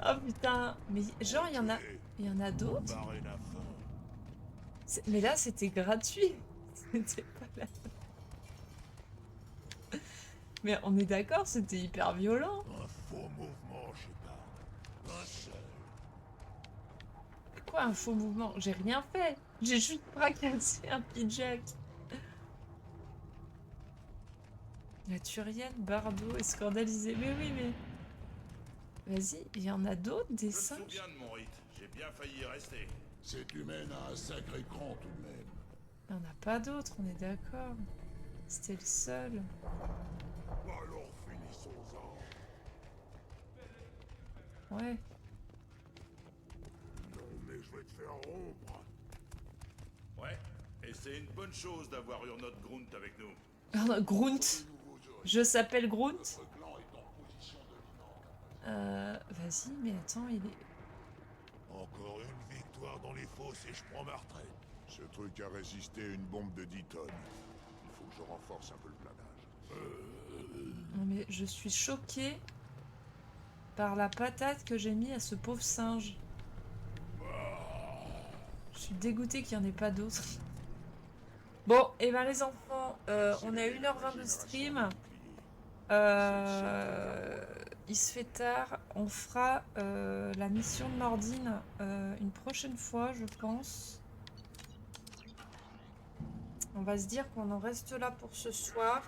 Speaker 1: Oh putain. Mais genre, il y en a d'autres. Mais là, c'était gratuit. C'était pas là. Mais on est d'accord, c'était hyper violent.
Speaker 14: Un faux mouvement, je sais pas. Un seul.
Speaker 1: Quoi, un faux mouvement? J'ai rien fait. J'ai juste fracassé un pidjack. La Turienne, Bardo est scandalisée. Mais oui, mais... Vas-y, il y en a d'autres, des singes?
Speaker 11: Je me souviens de mon rite. J'ai bien failli y rester.
Speaker 10: Cette humaine a un sacré cran tout de même.
Speaker 1: Il n'y en a pas d'autres, on est d'accord. C'était le seul.
Speaker 13: Alors finissons-en.
Speaker 1: Ouais.
Speaker 13: Non, mais je vais te faire rompre.
Speaker 11: Ouais, et c'est une bonne chose d'avoir Urnot Grunt avec nous.
Speaker 1: Grunt. Je s'appelle Grunt. Vas-y, mais attends, il est...
Speaker 13: Encore une victoire dans les fosses et je prends ma retraite. Ce truc a résisté à une bombe de 10 tonnes. Il faut que je renforce un peu le planage.
Speaker 1: Non mais je suis choquée par la patate que j'ai mis à ce pauvre singe. Je suis dégoûtée qu'il n'y en ait pas d'autres. Bon, et ben les enfants, on est à 1h20 de stream. Il se fait tard. On fera la mission de Mordine une prochaine fois, je pense. On va se dire qu'on en reste là pour ce soir.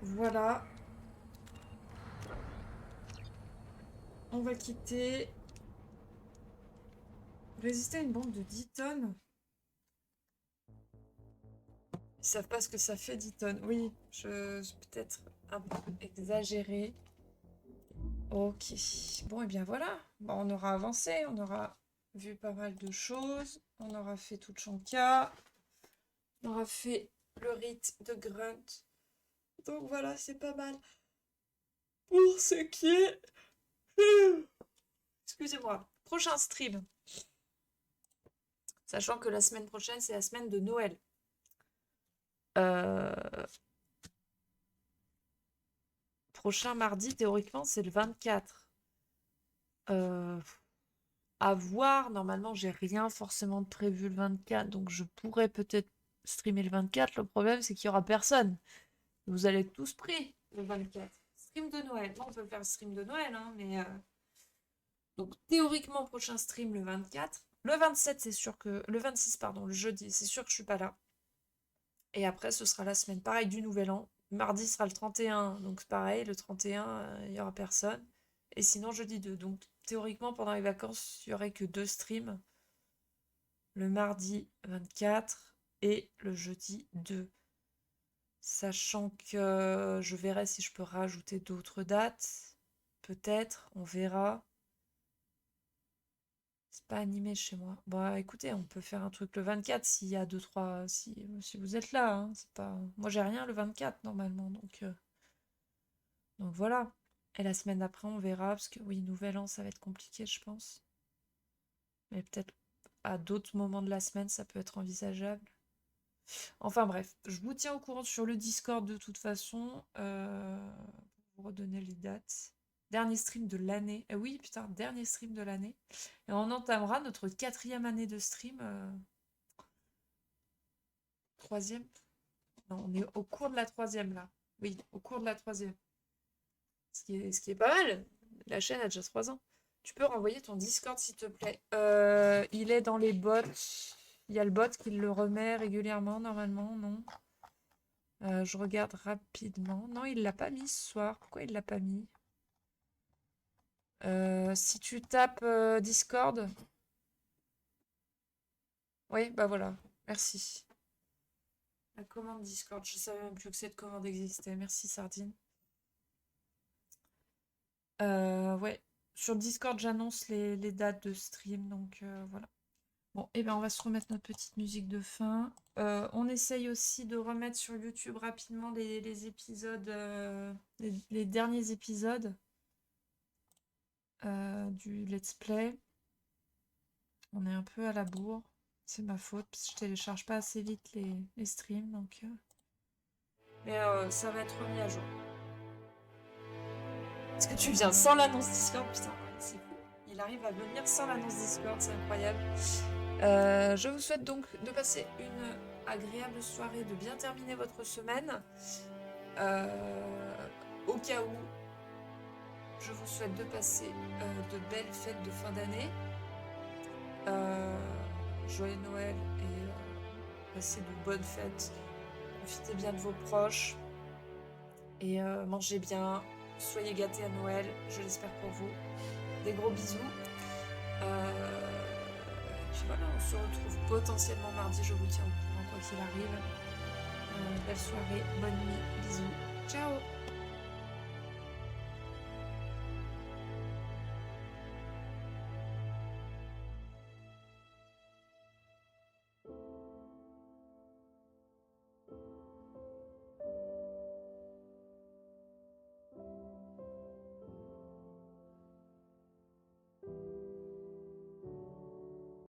Speaker 1: Voilà. On va quitter. Résister à une bombe de 10 tonnes. Ils savent pas ce que ça fait 10 tonnes. Oui, je peut-être un peu exagéré. Ok. Bon, et bien voilà. Bon, on aura avancé. On aura vu pas mal de choses. On aura fait toute Chanka. On aura fait le rite de Grunt. Donc voilà, c'est pas mal. Pour ce qui est Excusez-moi. Prochain stream. Sachant que la semaine prochaine, c'est la semaine de Noël. Prochain mardi, théoriquement, c'est le 24. À voir. Normalement, j'ai rien forcément de prévu le 24. Donc, je pourrais peut-être streamer le 24. Le problème, c'est qu'il y aura personne. Vous allez être tous pris le 24. Stream de Noël. Bon, on peut faire le stream de Noël, hein, mais... Donc, théoriquement, prochain stream le 24. Le 27, c'est sûr que... Le 26, pardon, le jeudi, c'est sûr que je suis pas là. Et après, ce sera la semaine, pareil, du Nouvel An. Mardi sera le 31, donc pareil, le 31, il y aura personne. Et sinon, jeudi 2. Donc, théoriquement, pendant les vacances, il n'y aurait que 2 streams. Le mardi 24 et le jeudi 2. Sachant que je verrai si je peux rajouter d'autres dates. Peut-être, on verra. C'est pas animé chez moi. Bon, écoutez, on peut faire un truc le 24 s'il y a 2-3... Si vous êtes là, hein, c'est pas... Moi, j'ai rien le 24, normalement, donc voilà. Et la semaine d'après, on verra, parce que oui, Nouvel An, ça va être compliqué, je pense. Mais peut-être à d'autres moments de la semaine, ça peut être envisageable. Enfin bref, je vous tiens au courant sur le Discord de toute façon. Pour vous redonner les dates. Dernier stream de l'année. Oui, putain, dernier stream de l'année. Et on entamera notre 4e année de stream. 3e. Non, on est au cours de la 3e là. Oui, au cours de la 3e. Ce qui est pas mal. La chaîne a déjà 3 ans. Tu peux renvoyer ton Discord s'il te plaît. Il est dans les bots. Il y a le bot qui le remet régulièrement, normalement, non? Je regarde rapidement. Non, il l'a pas mis ce soir. Pourquoi il l'a pas mis? Si tu tapes Discord. Oui, bah voilà. Merci. La commande Discord. Je savais même plus que cette commande existait. Merci, Sardine. Ouais. Sur Discord, j'annonce les dates de stream. Donc voilà. Bon, et ben on va se remettre notre petite musique de fin. On essaye aussi de remettre sur YouTube rapidement les épisodes, les derniers épisodes du let's play. On est un peu à la bourre. C'est ma faute, parce que je télécharge pas assez vite les streams, donc... Mais ça va être remis à jour. Est-ce que tu viens sans l'annonce Discord? Putain, c'est fou. Il arrive à venir sans l'annonce Discord, c'est incroyable. Je vous souhaite donc de passer une agréable soirée, de bien terminer votre semaine. Au cas où, je vous souhaite de passer de belles fêtes de fin d'année. Joyeux Noël et passez de bonnes fêtes. Profitez bien de vos proches. Et mangez bien. Soyez gâtés à Noël, je l'espère pour vous. Des gros bisous. Puis voilà, on se retrouve potentiellement mardi, je vous tiens au courant quoi qu'il arrive. Belle soirée, bonne nuit, bisous, ciao.